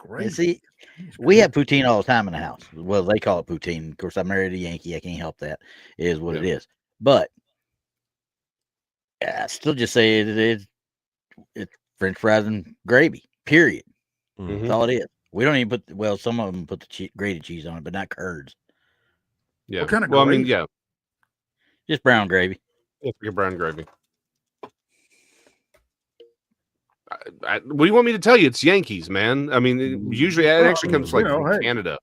And see, we have poutine all the time in the house. Well, they call it poutine. Of course, I married a Yankee. I can't help that. It is what it is. But I still just say it's French fries and gravy. Period. That's all it is. We don't even put. Some of them put the grated cheese on it, but not curds. Yeah. What kind of gravy? gravy? I mean, yeah. Just brown gravy. It's your brown gravy. What do you want me to tell you? It's Yankees, man. I mean, usually it actually comes like from Canada.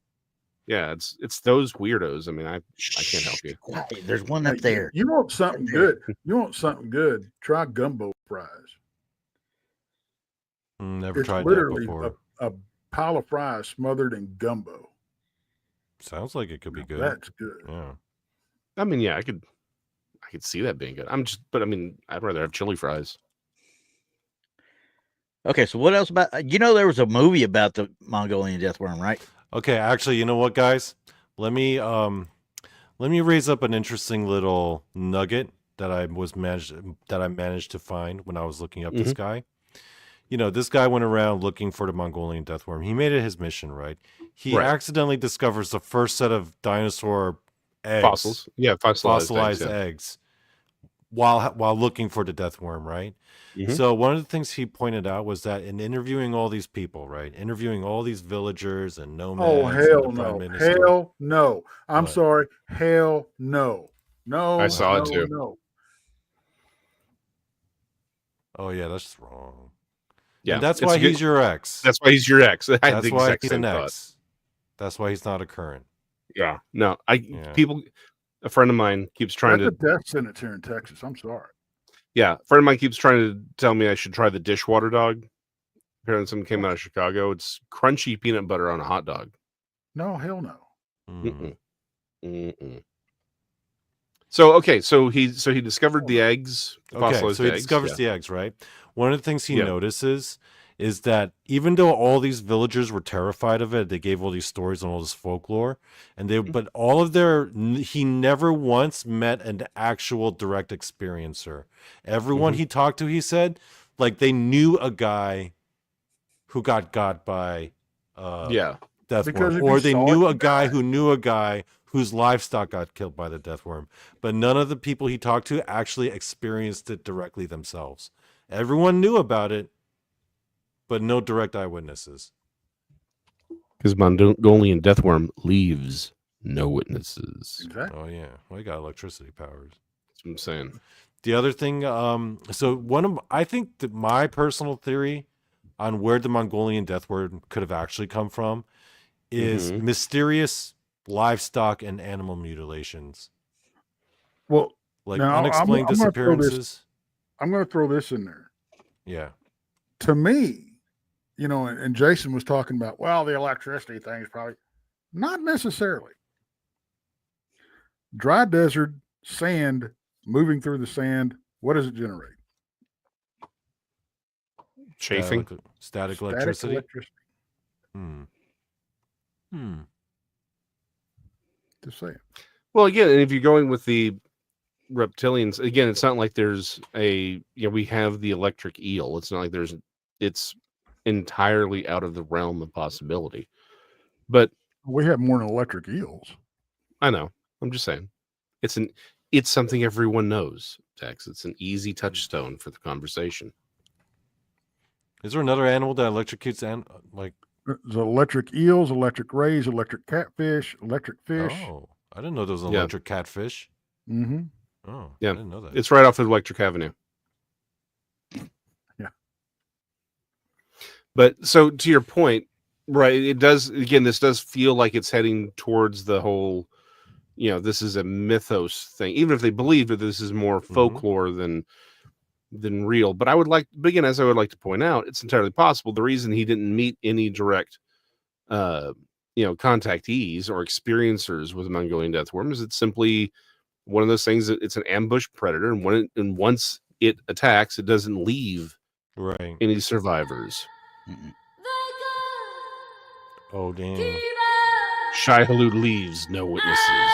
Yeah, it's those weirdos. I mean, I can't help you. There's one up there. You want something good? You want something good? Try gumbo fries. Never It's tried that literally before. a pile of fries smothered in gumbo. Sounds like it could be good. That's good. Yeah. I mean, yeah, I could see that being good. But I mean, I'd rather have chili fries. Okay, so what else about? There was a movie about the Mongolian Death Worm, right? Okay, actually, you know what, guys? Let me raise up an interesting little nugget that I managed to find when I was looking up this guy. This guy went around looking for the Mongolian Death Worm. He made it his mission, right? He accidentally discovers the first set of dinosaur eggs. Fossils. Yeah, fossilized fossilized eggs, eggs while looking for the death worm, right? Mhm. So one of the things he pointed out was that in interviewing all these people, right, interviewing all these villagers and nomads, Oh, and hell the prime no. minister. Hell no. I'm What? sorry. Hell no. No, I saw it no, too. no. Oh yeah, that's wrong. Yeah, And that's it's why a good- he's your ex. That's why he's your ex. I had That's the why exact he's same an thought. ex. That's why he's not a current. Yeah, no, Yeah. a friend of mine keeps trying That's to. a death sentence here in Texas. I'm sorry. Yeah, a friend of mine keeps trying to tell me I should try the dishwater dog. Apparently, something came out of Chicago. It's crunchy peanut butter on a hot dog. No, hell no. Mm. Mm-mm. So okay, so he discovered the eggs. The Okay, fossilized so he eggs, discovers yeah. the eggs, right? One of the things he Yeah. notices is that even though all these villagers were terrified of it, they gave all these stories and all this folklore, and but all of he never once met an actual direct experiencer. Everyone he talked to, he said, like they knew a guy who got by Yeah. death Because worm, if or you they saw knew it, a guy who knew a guy whose livestock got killed by the death worm. But none of the people he talked to actually experienced it directly themselves. Everyone knew about it, but no direct eyewitnesses. Because Mongolian Death Worm leaves no witnesses. Exactly. Oh yeah, well, he got electricity powers. That's what I'm saying. The other thing, so I think that my personal theory on where the Mongolian death worm could have actually come from is mysterious livestock and animal mutilations, Well, like now, unexplained I'm gonna throw this- disappearances. I'm going to throw this in there. Yeah. To me, and Jason was talking about, well, the electricity thing is probably not necessarily. Dry desert, sand, moving through the sand, what does it generate? Chafing. Static Static electricity. electricity. Just saying. Well, again, and if you're going with the reptilians, again, it's not like there's we have the electric eel. It's not like it's entirely out of the realm of possibility. But We have more than electric eels. I know. I'm just saying. It's something everyone knows, Tex. It's an easy touchstone for the conversation. Is there another animal that electrocutes There's electric eels, electric rays, electric catfish, electric fish. Oh, I didn't know there was an Yeah. electric catfish. Mm-hmm. Oh, Yeah. I didn't know that. It's right off of Electric Avenue. Yeah. But so to your point, right, it does, again, this does feel like it's heading towards the whole, this is a mythos thing, even if they believe that this is more folklore than real. But again, as I would like to point out, it's entirely possible the reason he didn't meet any direct contactees or experiencers with Mongolian Death Worm is it's simply one of those things that it's an ambush predator, and once it attacks, it doesn't leave any survivors. Oh damn! Shai Hulud leaves no witnesses.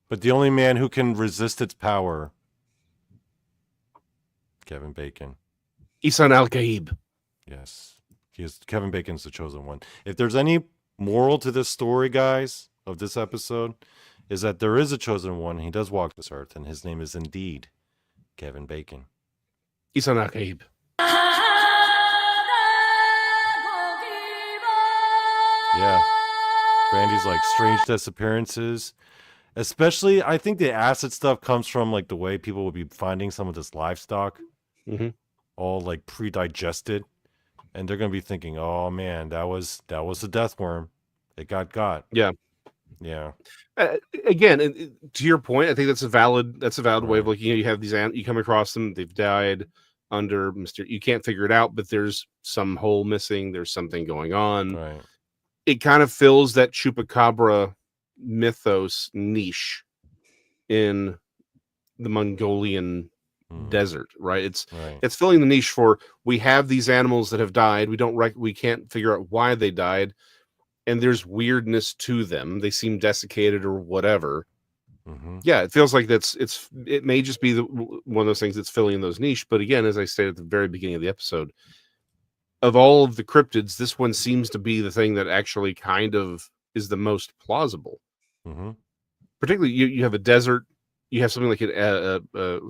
But the only man who can resist its power, Kevin Bacon. Isan al-Gaib. Yes, Kevin Bacon's the chosen one. If there's any moral to this story, guys, of this episode, is that there is a chosen one. He does walk this earth, and his name is indeed Kevin Bacon. Isan al-Gaib. Yeah. Brandy's like strange disappearances. Especially, I think the acid stuff comes from like the way people would be finding some of this livestock, all like pre-digested, and they're gonna be thinking, "Oh man, that was a death worm. It got." Yeah. Again, to your point, I think that's a valid way of looking at it. You have these you come across them, they've died under mystery. You can't figure it out, but there's some hole missing. There's something going on. Right. It kind of fills that chupacabra mythos niche in the Mongolian desert, right? It's filling the niche for, we have these animals that have died. We can't figure out why they died, and there's weirdness to them. They seem desiccated or whatever. Yeah, it feels like it may just be one of those things that's filling those niche. But again, as I stated at the very beginning of the episode, of all of the cryptids, this one seems to be the thing that actually kind of is the most plausible. Mm-hmm. Particularly, you have a desert, you have something like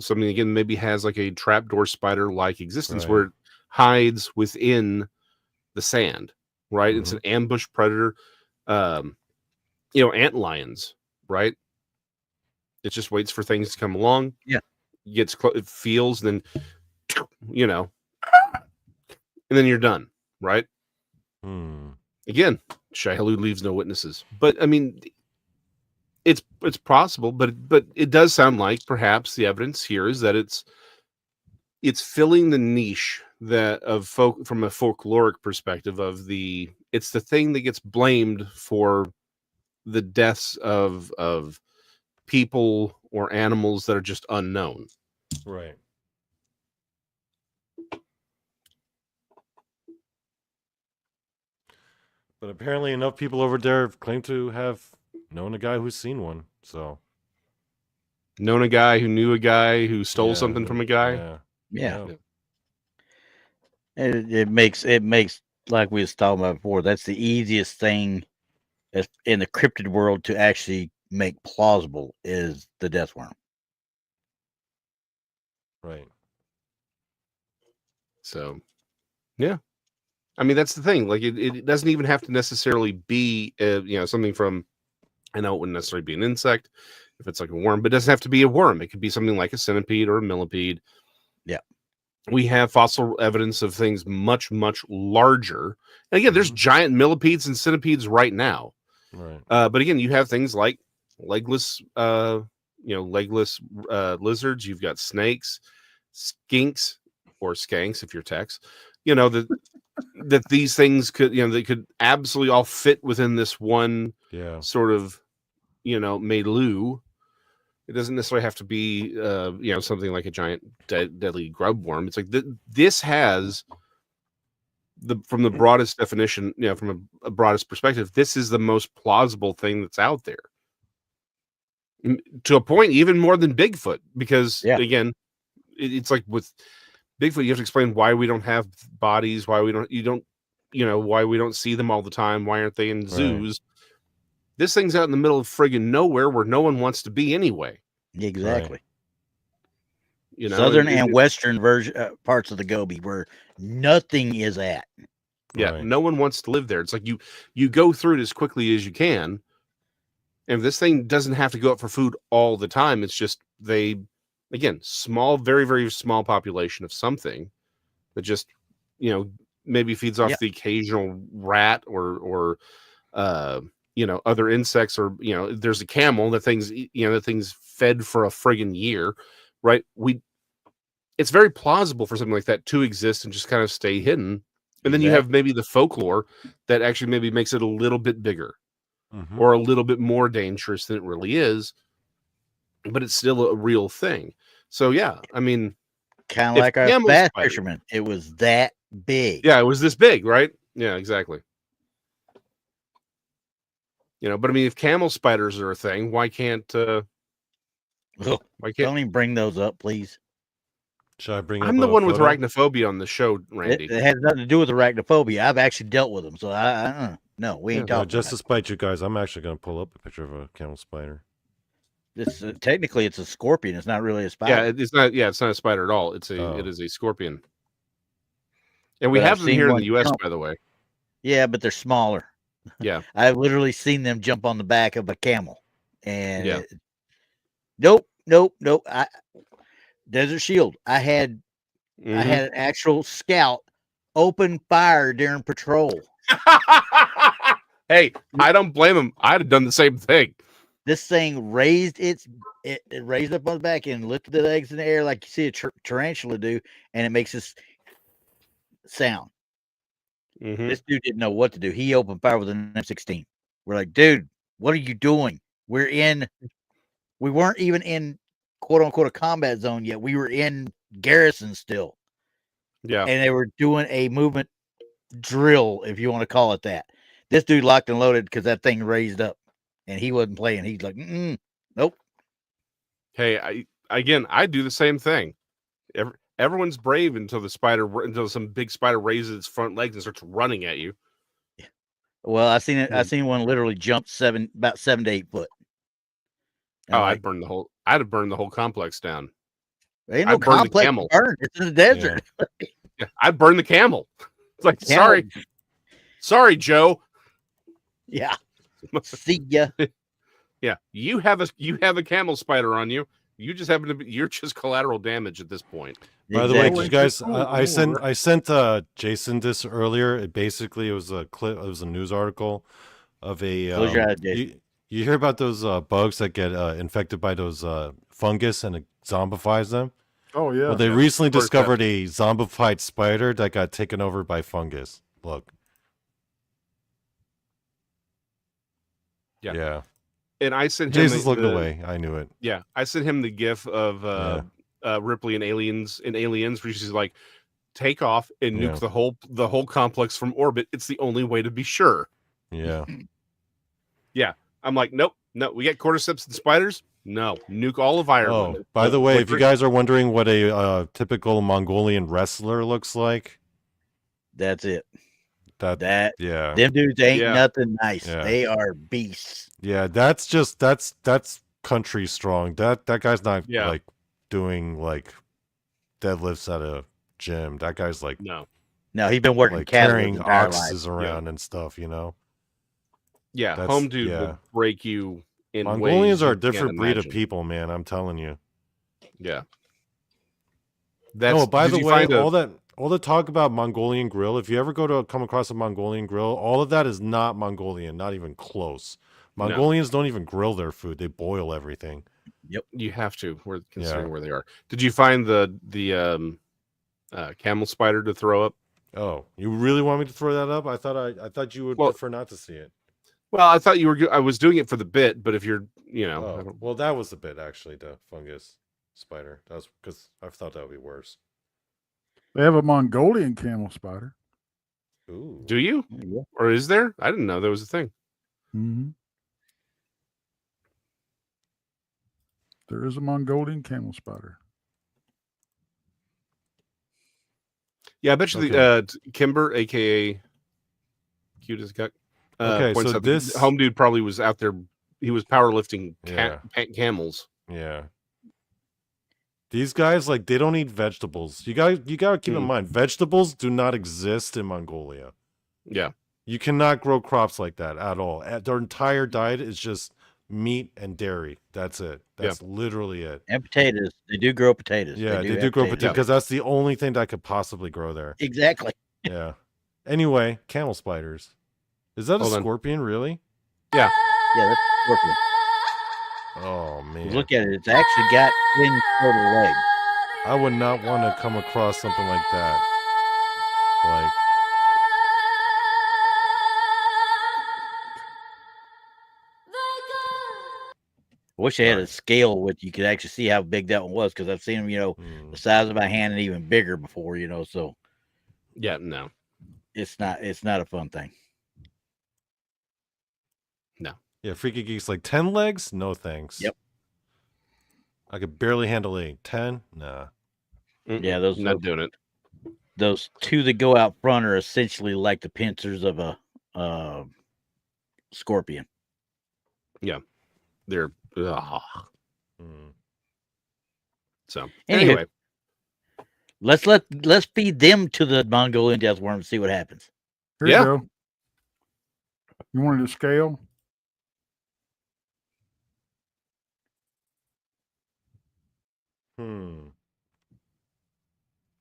something again maybe has like a trapdoor spider-like existence where it hides within the sand, right? It's an ambush predator. Ant lions, right? It just waits for things to come along. Yeah, it feels, then and then you're done, right? Again, Shai-Hulud leaves no witnesses, but I mean, it's possible, but it does sound like perhaps the evidence here is that it's filling the niche that of folk from a folkloric perspective of it's the thing that gets blamed for the deaths of people or animals that are just unknown. Right. But apparently enough people over there claim to have known a guy who's seen one. So known a guy who knew a guy who stole something from a guy. Yeah. It makes like we was talking about before. That's the easiest thing in the cryptid world to actually make plausible is the death worm. Right. So, yeah. I mean, that's the thing. Like, it doesn't even have to necessarily be, something from, I know it wouldn't necessarily be an insect if it's like a worm, but it doesn't have to be a worm. It could be something like a centipede or a millipede. Yeah. We have fossil evidence of things much, much larger. And again, there's giant millipedes and centipedes right now. Right. But again, you have things like legless lizards. You've got snakes, skinks, or skanks if you're Tex. That these things could, they could absolutely all fit within this one sort of, milieu. It doesn't necessarily have to be, something like a giant deadly grub worm. It's like this has from the broadest definition, from a broadest perspective, this is the most plausible thing that's out there. To a point, even more than Bigfoot, because again, it's like with Bigfoot, you have to explain why we don't have bodies, why we don't see them all the time, why aren't they in zoos? This thing's out in the middle of friggin' nowhere where no one wants to be anyway. Exactly. Right. Southern and western parts of the Gobi where nothing is at. Yeah, no one wants to live there. It's like you go through it as quickly as you can. And this thing doesn't have to go up for food all the time. It's just small, very, very small population of something that just, maybe feeds off the occasional rat or other insects, or, there's a camel that thing's fed for a friggin' year, right? It's very plausible for something like that to exist and just kind of stay hidden. And then you have maybe the folklore that actually maybe makes it a little bit bigger or a little bit more dangerous than it really is, but it's still a real thing. So, yeah, I mean, kind of like our bass fisherman. It was that big. Yeah, it was this big, right? Yeah, exactly. But I mean, if camel spiders are a thing, why can't don't even bring those up, please. Should I bring I'm the one with arachnophobia on the show, Randy. It has nothing to do with arachnophobia. I've actually dealt with them, so no, we ain't talking. Just to spite you guys, I'm actually going to pull up a picture of a camel spider. This technically it's a scorpion. It's not really a spider. Yeah, it's not. Yeah, it's not a spider at all. It is a scorpion. And we have them here in the U.S., by the way. Yeah, but they're smaller. Yeah, I've literally seen them jump on the back of a camel, and nope. Desert Shield. I had an actual scout open fire during patrol. Hey, I don't blame him. I'd have done the same thing. This thing raised it raised up on the back and lifted the legs in the air like you see a tarantula do, and it makes this sound. This dude didn't know what to do. He opened fire with an M16. We're like, dude, what are you doing? We weren't even in quote unquote a combat zone yet. We were in garrison still. Yeah. And they were doing a movement drill, if you want to call it that. This dude locked and loaded because that thing raised up and he wasn't playing. He's like, nope. Hey, I do the same thing. Everyone's brave until some big spider raises its front legs and starts running at you. Well, I seen it. I seen one literally jump about 7 to 8 foot. Oh, I'd have burned the whole complex down. Ain't no I'd burn the complex camel. to burn. It's in the desert. Yeah, I'd burn the camel. It's like, sorry, Joe. Yeah. See ya. Yeah, you have a camel spider on you. You just happen to be. You're just collateral damage at this point. By the way, Exactly. you guys, I sent Jason this earlier. It was a clip. It was a news article of a. Close your eyes, Jason. You hear about those bugs that get infected by those fungus and it zombifies them? Oh yeah. Well, they recently discovered a zombified spider that got taken over by fungus. Look. Yeah. And I sent him. Jason's looking away. I knew it. Yeah, I sent him the GIF of Ripley and Aliens, where she's like, "Take off and nuke the whole complex from orbit. It's the only way to be sure." Yeah. Yeah, I'm like, nope, no. We got cordyceps and spiders. No, nuke all of Ireland. Oh, by the way, if you guys are wondering what a typical Mongolian wrestler looks like, That's it. yeah, Them dudes ain't Yeah. nothing nice. Yeah. They are beasts. yeah, that's country strong. That guy's not like doing like deadlifts at a gym. That guy's like No, He's been working like cattle carrying his entire life. oxes around and stuff. yeah, That's- home dude yeah. will break you in Mongolians ways are a you can't different breed of imagine. people, man. I'm telling you. Yeah. By did the you way, find all the talk about Mongolian grill, if you ever come across a Mongolian grill, all of that is not Mongolian, not even close. Mongolians don't even grill their food; they boil everything. you have to. We're considering where they are. Did you find the camel spider to throw up? Oh, you really want me to throw that up? I thought you would prefer not to see it. Well, I thought you were. I was doing it for the bit, but if you're, Well, that was the bit actually. The fungus spider. That was because I thought that would be worse. They have a Mongolian camel spider. Ooh. do you? Yeah. Or is there? I didn't know there was a thing. Mm-hmm. There is a Mongolian camel spider. Yeah, I bet you the Kimber, aka Cute as Guck, points so out this the home dude probably was out there. He was powerlifting camels. Yeah. These guys, like, they don't eat vegetables. You gotta keep in mind, vegetables do not exist in Mongolia. Yeah. You cannot grow crops like that at all. Their entire diet is just meat and dairy. That's it. That's literally it. And potatoes. They do grow potatoes. Yeah, they do grow potatoes because that's the only thing that could possibly grow there. Exactly. Yeah. Anyway, camel spiders. Is that a scorpion, really? Yeah. Yeah, that's scorpion. Oh, man. Look at it. It's actually got 10 total legs. I would not want to come across something like that. Like, I wish they had a scale which you could actually see how big that one was, because I've seen them, the size of my hand and even bigger before, so yeah, no, it's not a fun thing. No. Yeah, Freaky Geek's like 10 legs? No thanks. Yep. I could barely handle 8. 10? Nah. Yeah, not doing it. Those two that go out front are essentially like the pincers of a scorpion. Yeah. They're so anyway, let's feed them to the Mongolian death worm and see what happens. Here you go. You wanted to scale?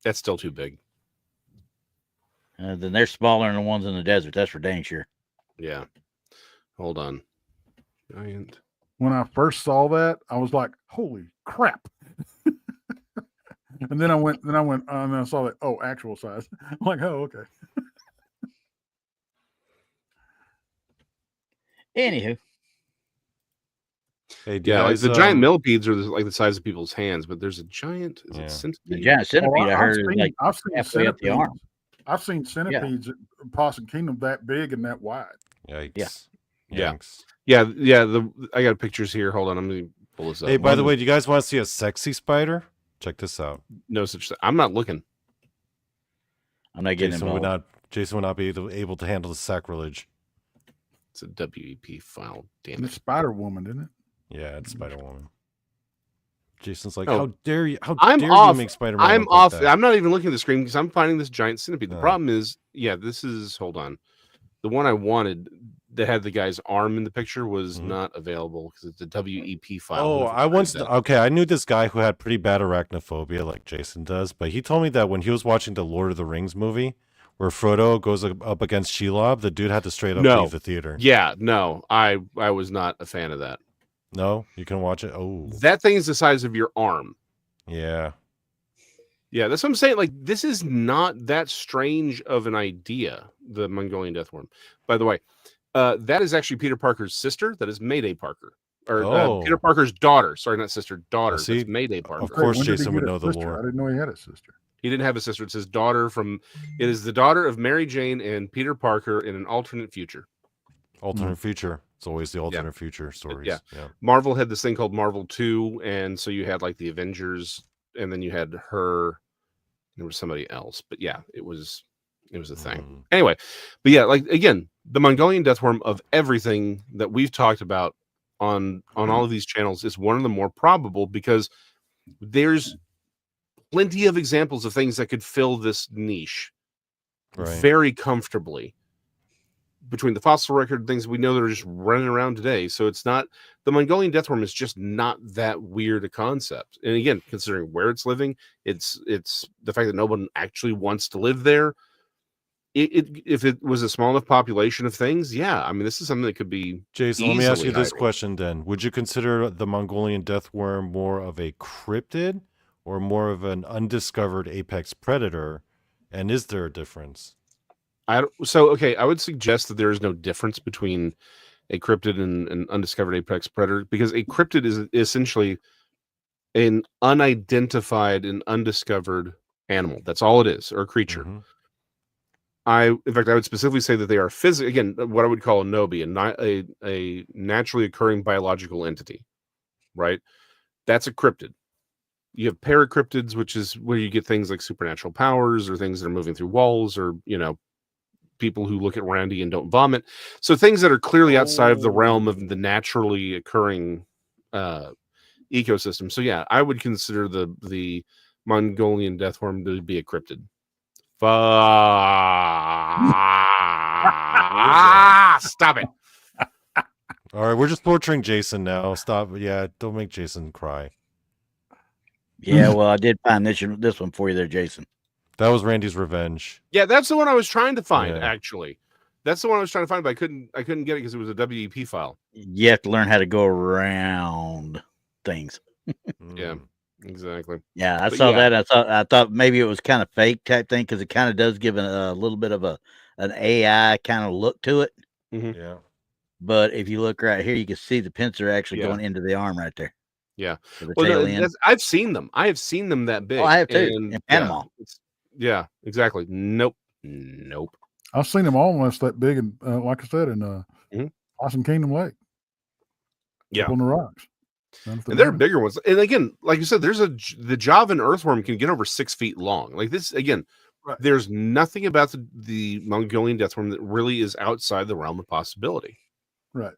That's still too big. Then they're smaller than the ones in the desert. That's for dang sure. Yeah. Hold on. Giant. When I first saw that, I was like, "Holy crap!" And then I went, and I saw that. Oh, actual size. I'm like, "Oh, okay." Anywho. Hey, like the giant millipedes are like the size of people's hands, but there's a giant. Is it centipede? The giant centipede, I heard, is like I've seen halfway up the arm. I've seen centipedes at Possum Kingdom that big and that wide. Yikes. Yeah. I got pictures here. Hold on, I'm gonna pull this up. Hey, by the way, do you guys want to see a sexy spider? Check this out. No such thing. I'm not looking. I'm not getting involved. Jason would not be able to handle the sacrilege. It's a WEP file. Damn And it. it's Spider Woman, didn't it? Yeah, it's Spider Woman. Jason's like, Oh, how dare you? How I'm dare off. you make Spider-Man? I'm look like off. that? I'm not even looking at the screen because I'm finding this giant centipede. The No. problem is, this is. Hold on. The one I wanted that had the guy's arm in the picture was not available because it's a WEP file. Oh, I knew this guy who had pretty bad arachnophobia, like Jason does, but he told me that when he was watching the Lord of the Rings movie, where Frodo goes up against Shelob, the dude had to straight up leave the theater. Yeah, no, I was not a fan of that. No, you can watch it. Oh, that thing is the size of your arm. Yeah. Yeah, that's what I'm saying. Like, this is not that strange of an idea, the Mongolian Death Worm. By the way, that is actually Peter Parker's sister. That is Mayday Parker. Or Peter Parker's daughter. Sorry, not sister, daughter. See, that's Mayday Parker. Of course, When did he Jason get would a know the sister? lore. I didn't know he had a sister. He didn't have a sister. It says daughter from... It is the daughter of Mary Jane and Peter Parker in an alternate future. Alternate future. It's always the alternate future stories. Yeah. Yeah. Marvel had this thing called Marvel 2, and so you had like the Avengers, and then you had her. There was somebody else, but yeah, it was a thing. Anyway, but yeah, like again, the Mongolian Death Worm of everything that we've talked about on all of these channels is one of the more probable because there's plenty of examples of things that could fill this niche very comfortably. Between the fossil record and things we know that are just running around today. So it's not, the Mongolian Death Worm is just not that weird a concept. And again, considering where it's living, it's the fact that no one actually wants to live there. If it was a small enough population of things, yeah. I mean, this is something that could be Jason, let me ask you this hiding. question then. Would you consider the Mongolian Death Worm more of a cryptid or more of an undiscovered apex predator? And is there a difference? I would suggest that there is no difference between a cryptid and an undiscovered apex predator because a cryptid is essentially an unidentified and undiscovered animal. That's all it is, or a creature. In fact, I would specifically say that they are again, what I would call a nobi, a naturally occurring biological entity, right? That's a cryptid. You have paracryptids, which is where you get things like supernatural powers or things that are moving through walls or, people who look at Randy and don't vomit. So things that are clearly outside of the realm of the naturally occurring ecosystem. So yeah, I would consider the Mongolian Death Worm to be a cryptid. Stop it. All right, we're just torturing Jason now. Stop. Yeah, don't make Jason cry. Yeah, well, I did find this one for you there, Jason. That was Randy's revenge. Yeah, that's the one I was trying to find, actually. That's the one I was trying to find, but I couldn't get it because it was a WEP file. You have to learn how to go around things. Yeah, exactly. Yeah, I saw that. I thought maybe it was kind of fake type thing because it kind of does give a little bit of an AI kind of look to it. Yeah. But if you look right here, you can see the pincer actually going into the arm right there. Yeah. Well, I've seen them. I have seen them that big. Oh, I have too. In Panama. Yeah, exactly. Nope. I've seen them almost that big, and like I said, in Awesome Kingdom Lake. Yeah, on the rocks. And they're bigger ones. And again, like you said, the Javan earthworm can get over 6 feet long. Like this again. Right. There's nothing about the Mongolian Death Worm that really is outside the realm of possibility. Right.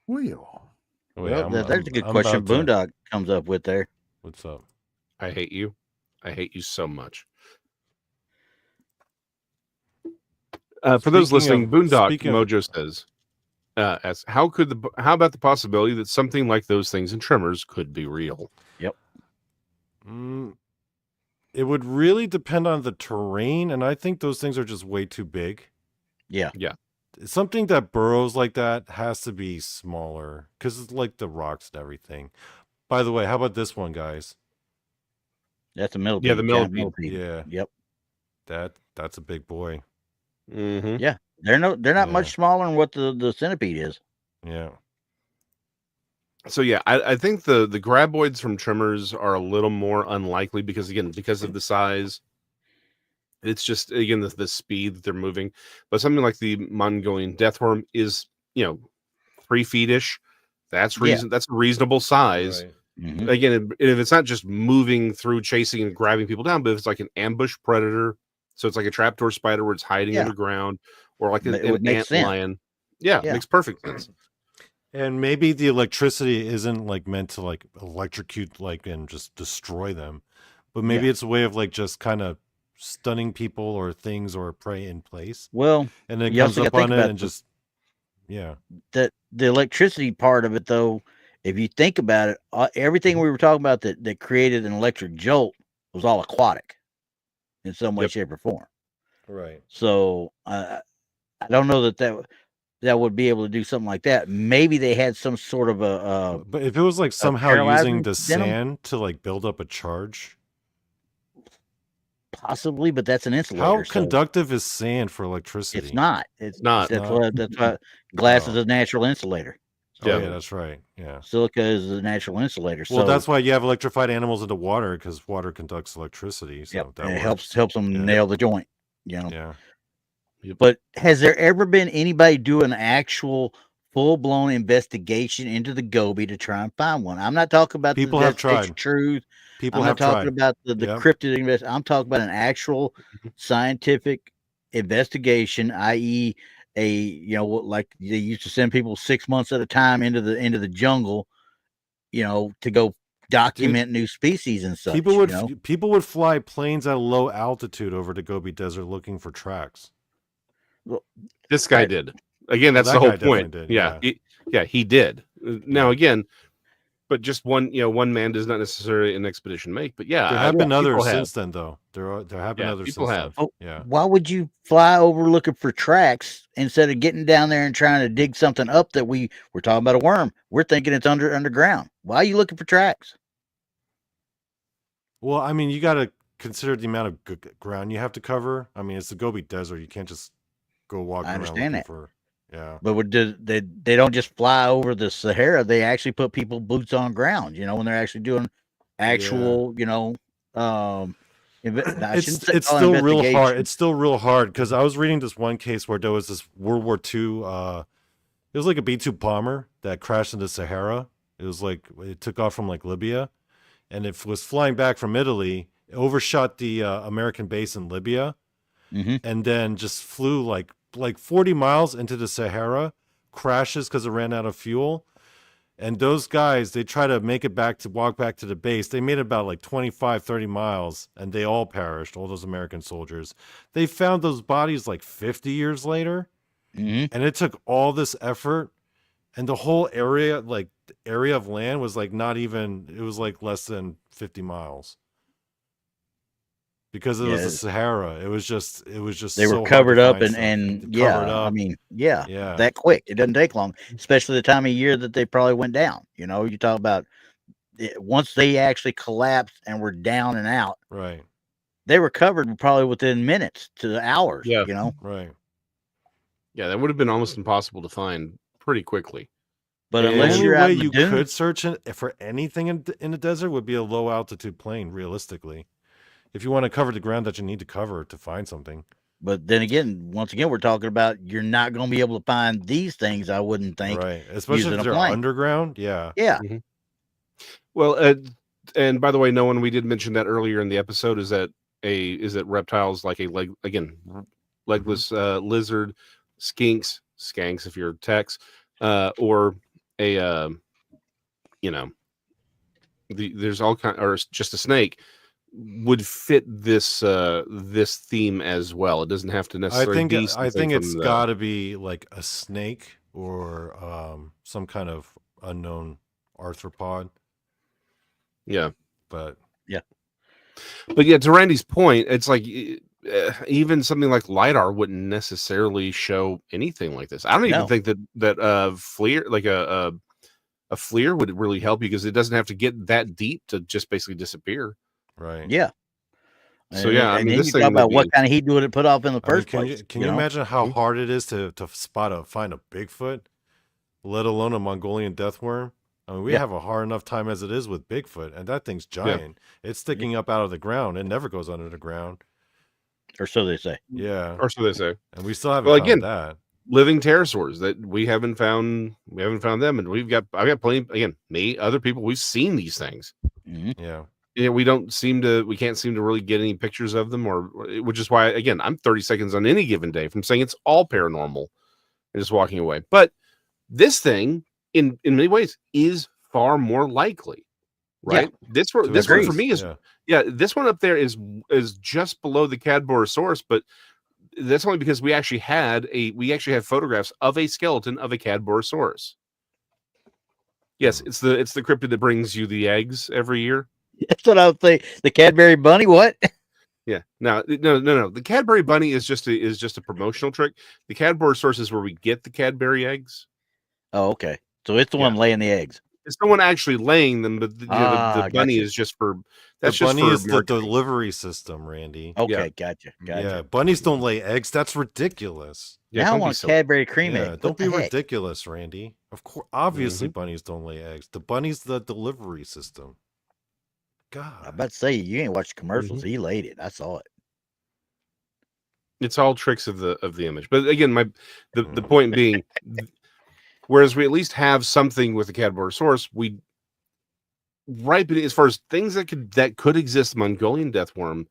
Well, there's a good question. Boondock comes up with there. What's up? I hate you. I hate you so much. For those listening, Boondock Mojo says, how about the possibility that something like those things in Tremors could be real? Yep. It would really depend on the terrain, and I think those things are just way too big. Yeah. Something that burrows like that has to be smaller because it's like the rocks and everything. By the way, how about this one, guys? That's a millipede. Yeah, the millipede. Yeah. Yep. That's a big boy. Yeah, they're not much smaller than what the centipede is. Yeah. So yeah, I think the graboids from Tremors are a little more unlikely because of the size. It's just again the speed that they're moving. But something like the Mongolian Death Worm is 3 feet-ish. That's Yeah. reason. That's a reasonable size. Right. Mhm. Again, if it's not just moving through, chasing and grabbing people down, but if it's like an ambush predator, so it's like a trapdoor spider where it's hiding Yeah. underground, or like It an would make ant sense. lion. Yeah, Yeah. makes perfect sense. And maybe the electricity isn't like meant to like electrocute like and just destroy them, but maybe Yeah. it's a way of like just kind of stunning people or things or prey in place, Well, and then it you comes also up gotta think on it about and just yeah. the electricity part of it, though. If you think about it, everything we were talking about that created an electric jolt was all aquatic in some way, Yep. shape, or form. Right. So I don't know that would be able to do something like that. Maybe they had some sort of a But if it was like somehow paralyzer using the in 'em? sand to like build up a charge, possibly, but that's an how insulator. So conductive is sand for electricity? it's not. It's Not. that's not. why glass is Oh. a natural insulator. Oh Yeah. yeah, that's right. Yeah. Silica is a natural insulator. Well, So that's why you have electrified animals into water because water conducts electricity. So yep, that and it works. helps them Yeah. nail the joint. You know. Yeah. But has there ever been anybody do an actual full-blown investigation into the Gobi to try and find one? I'm not talking about People the have Destination tried. Truth. People I'm have not talking tried. about the Yep. cryptid invest. I'm talking about an actual scientific investigation, i.e., like they used to send people 6 months at a time into the jungle, to go document new species and such. People would fly planes at a low altitude over the Gobi Desert looking for tracks. Well, This guy Right. did. Again, that's that the whole guy definitely point. did, Yeah. yeah. He did. Now Yeah. again, but just one man does not necessarily an expedition make. But yeah, There have been people others have. since then, though. There have been Yeah, others people since have. then. Oh, Yeah. why would you fly over looking for tracks instead of getting down there and trying to dig something up that we're talking about a worm? We're thinking it's underground. Why are you looking for tracks? Well, I mean, you got to consider the amount of ground you have to cover. I mean, it's the Gobi Desert. You can't just go walking I around understand looking that. for. Yeah. But they don't just fly over the Sahara. They actually put people boots on ground, when they're actually doing actual, I shouldn't say It's call it still real hard. investigation. It's still real hard because I was reading this one case where there was this World War II. It was like a B-2 bomber that crashed into Sahara. It was like it took off from like Libya, and it was flying back from Italy. It overshot the American base in Libya, Mhm. and then just flew like 40 miles into the Sahara. Crashes because it ran out of fuel. And those guys, they try to walk back to the base. They made about like 25, 30 miles, and they all perished, all those American soldiers. They found those bodies like 50 years later, Mhm. and it took all this effort. And the whole area, like the area of land was like it was like less than 50 miles. Because it was the Sahara. It was just They so were hard to covered up find stuff. and Covered I up. mean, Yeah. that quick. It doesn't take long, especially the time of year that they probably went down. You talk about once they actually collapsed and were down and out, Right. they were covered probably within minutes to hours. Yeah. Right. Yeah, that would have been almost impossible to find pretty quickly. But And- The unless only you're out way in the you dunes, could search for anything in the desert would be a low altitude plane, realistically. If you want to cover the ground that you need to cover to find something. but then again, once again, we're talking about you're not going to be able to find these things. I wouldn't think. Right. Especially using if a they're plane. underground. Yeah. Yeah. Well, and by the way, no one, we did mention that earlier in the episode, is that reptiles like legless lizard, skanks if you're Tex, or a there's all kind, or just a snake would fit this theme as well. It doesn't have to necessarily be I think something it's from got to be like a snake or some kind of unknown arthropod. yeah. But But yeah, to Randy's point, it's like even something like LiDAR wouldn't necessarily show anything like this. I don't even No. think that FLIR, like a FLIR, would really help you because it doesn't have to get that deep to just basically disappear. right. Yeah. So yeah, I and mean, then this you thing talk would about be what kind of heat would it put off in the I mean, first place? can you imagine how hard it is to find a Bigfoot, let alone a Mongolian Death Worm? I mean, we Yeah. have a hard enough time as it is with Bigfoot, and that thing's giant. It's sticking up out of the ground. It never goes under the ground. Or so they say. Yeah. or so they say. And we still haven't Well, found again, that. living pterosaurs that we haven't found. We haven't found them, and I've got plenty. Again, me, other people. We've seen these things. Yeah. Yeah, we can't seem to really get any pictures of them, which is why, again, I'm 30 seconds on any given day from saying it's all paranormal and just walking away. But this thing, in many ways, is far more likely, right? This one for me is, this one up there is just below the Cadborosaurus, but that's only because we actually have photographs of a skeleton of a Cadborosaurus. Yes, it's the cryptid that brings you the eggs every year. That's what I would think. The Cadbury bunny, what? Yeah. No. The Cadbury bunny is just a promotional trick. The Cadborosaurus is where we get the Cadbury eggs. Oh, okay. So it's the one laying the eggs. It's the one actually laying them, but the bunny is just for. The bunny is the delivery system, Randy. Okay, gotcha. Yeah, bunnies don't lay eggs. That's ridiculous. Yeah, now I want Cadbury cream egg. Don't be ridiculous, Randy. Of course, obviously, bunnies don't lay eggs. The bunny's the delivery system. God, I'm about to say you ain't watched commercials. He laid it. I saw it. It's all tricks of the image. But again, the point being, whereas we at least have something with the Cadborosaurus, as far as things that could exist, Mongolian Death Worm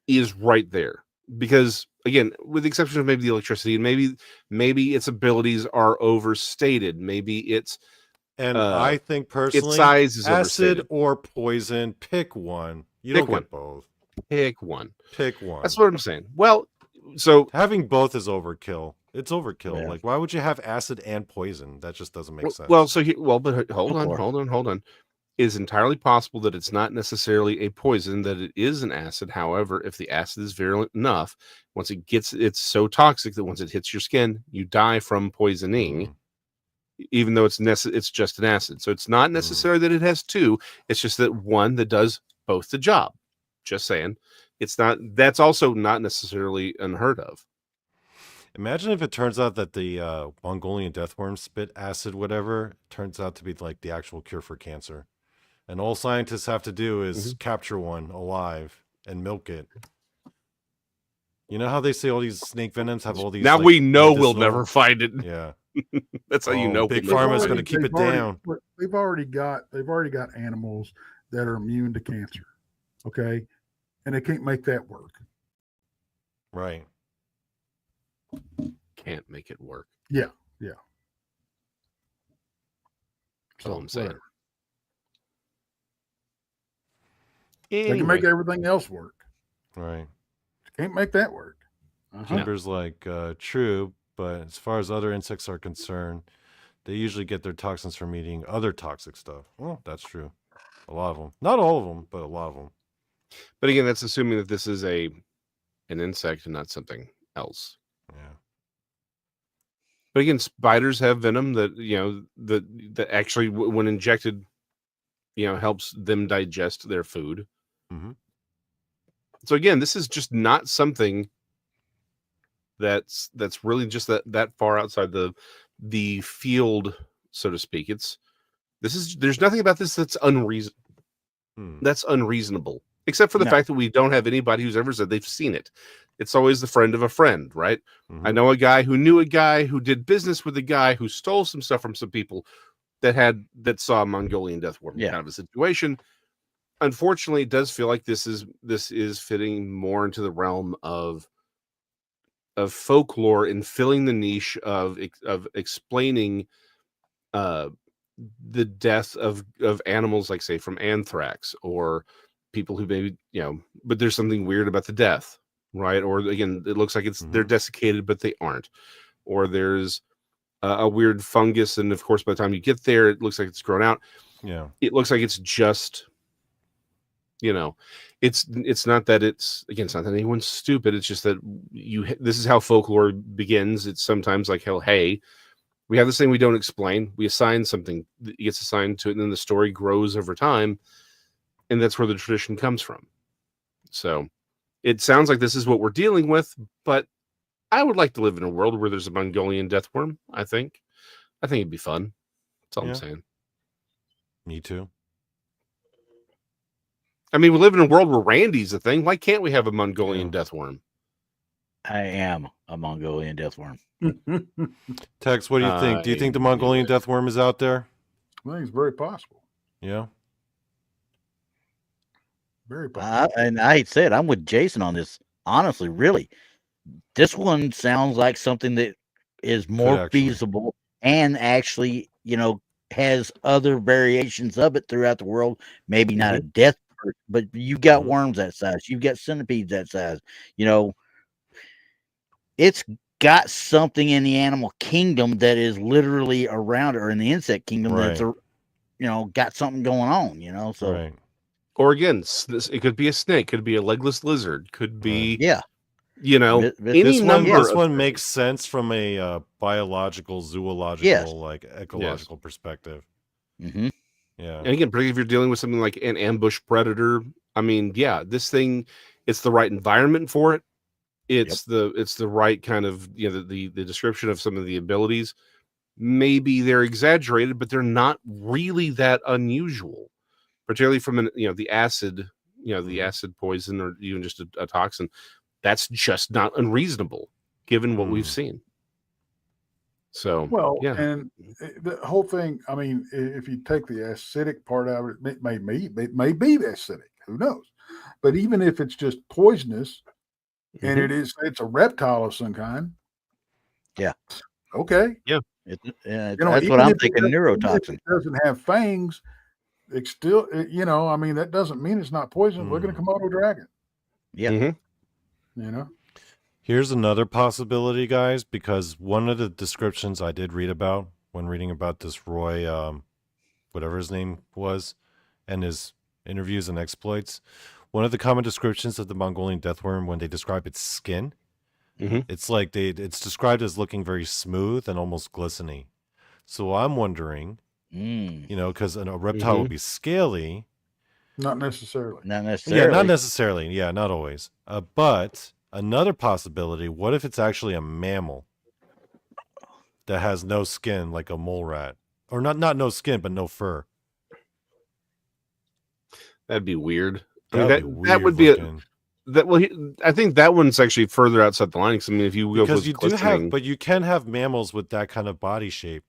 is right there. Because again, with the exception of maybe the electricity, and maybe its abilities are overstated. Maybe it's I think personally, its size is acid overstated. or poison. Pick one. You don't get both. Pick one. That's what I'm saying. Well, so having both is overkill. It's overkill. Yeah. Like, why would you have acid and poison? That just doesn't make sense. Well, but hold on. It is entirely possible that it's not necessarily a poison, that it is an acid. However, if the acid is virulent enough, it's so toxic that once it hits your skin, you die from poisoning. Even though it's just an acid. So it's not necessary that it has two. It's just that one that does both the job. Just saying. That's also not necessarily unheard of. Imagine if it turns out that the Mongolian death worm spit acid, whatever, turns out to be like the actual cure for cancer. And all scientists have to do is capture one alive and milk it. You know how they say all these snake venoms have all these... Now we know we'll never find it. Yeah. That's how you know. Big Pharma is going to keep it down. They've already got animals that are immune to cancer. Okay. And they can't make that work. Right. Can't make it work. Yeah. That's all I'm saying. Anyway. They can make everything else work. Right. Can't make that work. Kimber's like, true, but as far as other insects are concerned, they usually get their toxins from eating other toxic stuff. Well, that's true. A lot of them. Not all of them, but a lot of them. But again, that's assuming that this is an insect and not something else. Yeah. But again, spiders have venom that, that actually, when injected, helps them digest their food. Mm-hmm. So again, this is just not something that's really just that far outside the field, so to speak. There's nothing about this that's unreasonable. That's unreasonable, except for the fact that we don't have anybody who's ever said they've seen it. It's always the friend of a friend, right? I know a guy who knew a guy who did business with a guy who stole some stuff from some people that saw a Mongolian death worm kind of a situation. Unfortunately, it does feel like this is fitting more into the realm of folklore and filling the niche of explaining the death of animals, like say from anthrax, or people who maybe but there's something weird about the death, right? Or again, it looks like they're desiccated but they aren't, or there's a weird fungus, and of course by the time you get there it looks like it's grown out. It looks like it's just it's not that it's not that anyone's stupid. It's just that this is how folklore begins. It's sometimes like, hey, we have this thing we don't explain. We assign something that gets assigned to it, and then the story grows over time, and that's where the tradition comes from. So it sounds like this is what we're dealing with, but I would like to live in a world where there's a Mongolian death worm. I think it'd be fun. That's all I'm saying. Me too. I mean, we live in a world where Randy's a thing. Why can't we have a Mongolian death worm? I am a Mongolian death worm. Tex, what do you think? Do you think the Mongolian death worm is out there? I think it's very possible. Yeah. Very possible. And I said I'm with Jason on this. Honestly, really, this one sounds like something that is more actually. feasible and actually, has other variations of it throughout the world. Maybe not a death, but you've got worms that size. You've got centipedes that size. It's got something in the animal kingdom that is literally around it, or in the insect kingdom that's, got something going on. So. Right. Or again, it could be a snake, could be a legless lizard, could be, any this number. This one makes sense from a biological, zoological, ecological perspective. Mm-hmm. Yeah. And again, particularly if you're dealing with something like an ambush predator, I mean, this thing, it's the right environment for it. It's the right kind of, the description of some of the abilities. Maybe they're exaggerated, but they're not really that unusual. Particularly from the acid, the acid poison, or even just a toxin, that's just not unreasonable given what we've seen. So and the whole thing. I mean, if you take the acidic part out of it, it may be acidic. Who knows? But even if it's just poisonous, and it's a reptile of some kind. Yeah. Okay. Yeah. That's what I'm thinking. Neurotoxin. It doesn't have fangs. It's still, I mean, that doesn't mean it's not poison. Look at a Komodo dragon. Yeah. Here's another possibility, guys, because one of the descriptions I did read about when reading about this Roy, whatever his name was, and his interviews and exploits, one of the common descriptions of the Mongolian death worm, when they describe its skin, it's like it's described as looking very smooth and almost glistening. So I'm wondering, because a reptile would be scaly. Not necessarily. Not necessarily. Yeah, not necessarily. Yeah, not always. But another possibility, what if it's actually a mammal that has no skin, like a mole rat? Or not no skin, but no fur. That'd be weird. That would be I think that one's actually further outside the line. Because I mean, if you go because you do have, but you can have mammals with that kind of body shape.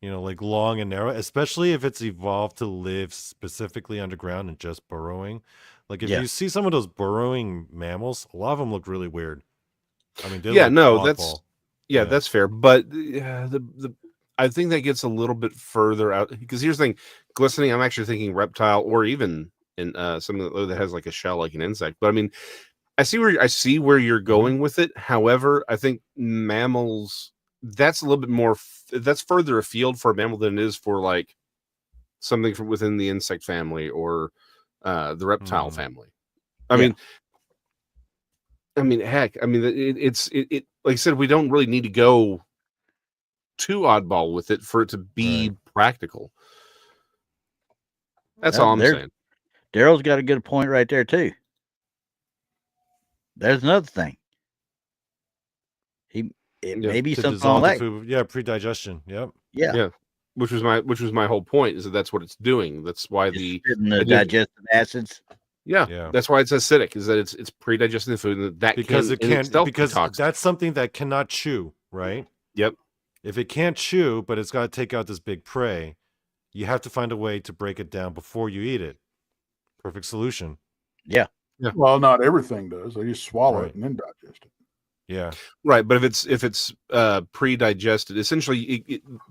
Like long and narrow, especially if it's evolved to live specifically underground and just burrowing. Like if you see some of those burrowing mammals, a lot of them look really weird. I mean, that's fair. But I think that gets a little bit further out, because here's the thing: glistening. I'm actually thinking reptile, or even in something that has like a shell, like an insect. But I mean, I see where you're going with it. However, I think mammals, that's a little bit more. That's further afield for a mammal than it is for like something from within the insect family or the reptile family. I mean, heck, I mean, it's like I said, we don't really need to go too oddball with it for it to be practical. That's all I'm saying. Daryl's got a good point right there too. There's another thing. Maybe something like food. Yeah, pre-digestion. Yep. Yeah. Which was my whole point, is that's what it's doing. That's why the digestive acids. Yeah, that's why it's acidic, is that it's pre-digesting the food, and because that's something that cannot chew, right? Yep. If it can't chew, but it's got to take out this big prey, you have to find a way to break it down before you eat it. Perfect solution. Yeah. Well, not everything does. They just swallow it and then digest it. Yeah. Right, but if it's pre-digested, essentially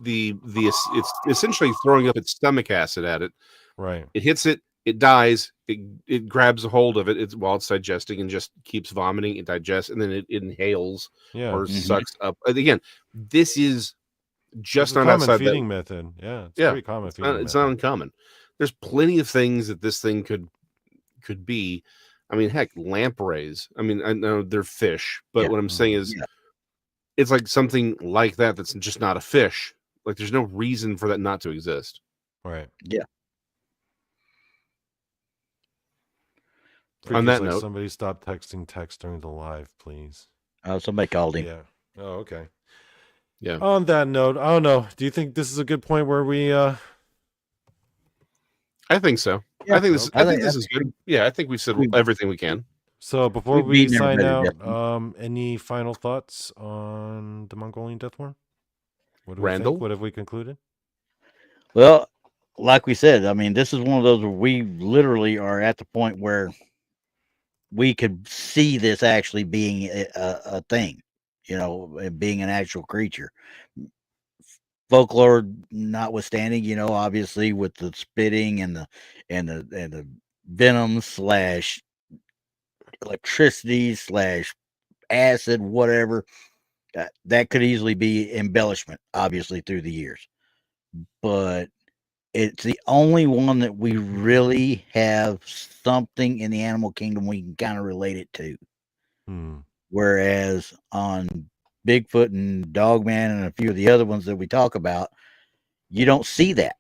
it's essentially throwing up its stomach acid at it. Right. It hits it, it dies, it grabs a hold of it while it's digesting and just keeps vomiting. It digests, and then it inhales or sucks up. Again, this is just not outside feeding method. Yeah, it's pretty common feeding method. It's not uncommon. There's plenty of things that this thing could be. I mean, heck, lampreys. I mean, I know they're fish, but what I'm saying is, it's like something like that that's just not a fish. Like, there's no reason for that not to exist. Right. Yeah. On that note, somebody stop texting text during the live, please. Oh, somebody called him. Yeah. Oh, okay. Yeah. On that note, I don't know. Do you think this is a good point where we? I think so. Yeah, I think this is good. Yeah, I think we've said everything we can. So before We've we beaten sign everybody out, to death. any final thoughts on the Mongolian Death Worm? What do we Randall? think? What have we concluded? Well, like we said, I mean, this is one of those where we literally are at the point where we could see this actually being a thing, you know, being an actual creature. Folklore notwithstanding, you know, obviously with the spitting and the venom slash electricity slash acid, whatever, that could easily be embellishment, obviously through the years. But it's the only one that we really have something in the animal kingdom we can kind of relate it to. Whereas on Bigfoot and Dogman and a few of the other ones that we talk about, you don't see that.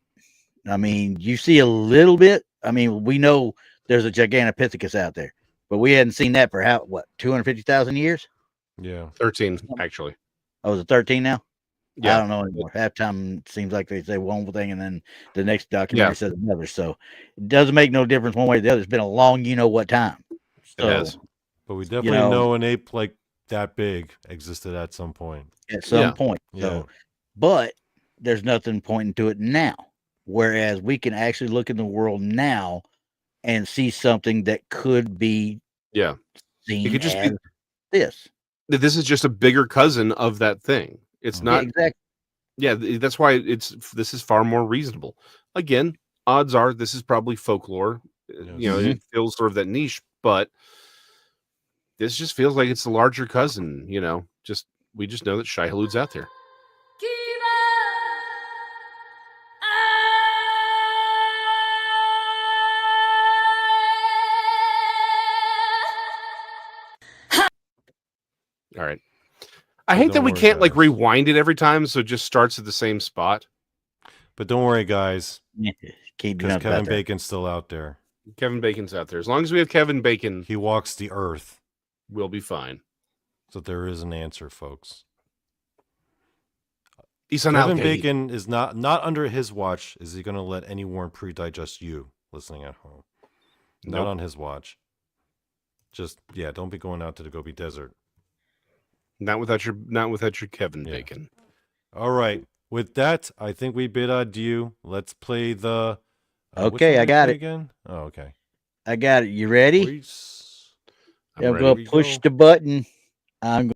I mean, you see a little bit. I mean, we know there's a Gigantopithecus out there, but we hadn't seen that for 250,000 years? Yeah. 13, actually. Oh, is it 13 now? Yeah. I don't know anymore. Half time it seems like they say one thing and then the next documentary says another. So it doesn't make no difference one way or the other. It's been a long, you know what time. It has. But we definitely know an ape like that big existed at some point. At some point. Yeah. So, but there's nothing pointing to it now. Whereas we can actually look in the world now and see something that could be seen it could just as be this. This is just a bigger cousin of that thing. It's not exactly. Yeah, that's why this is far more reasonable. Again, odds are this is probably folklore. You know, it feels sort of that niche, but this just feels like it's the larger cousin. You know, we just know that Shai-Hulud's out there. All right. I hate that we can't like rewind it every time, so it just starts at the same spot. But don't worry, guys. Because Kevin Bacon's still out there. Kevin Bacon's out there. As long as we have Kevin Bacon, he walks the earth. We'll be fine. So there is an answer, folks. Kevin Bacon is not under his watch. Is he going to let any worm pre-digest you listening at home? Not on his watch. Just don't be going out to the Gobi Desert. Not without your Kevin Bacon. All right. With that, I think we bid adieu. Let's play the. Okay, I got it again. Oh, okay. I got it. You ready? I'm going to push the button. I'm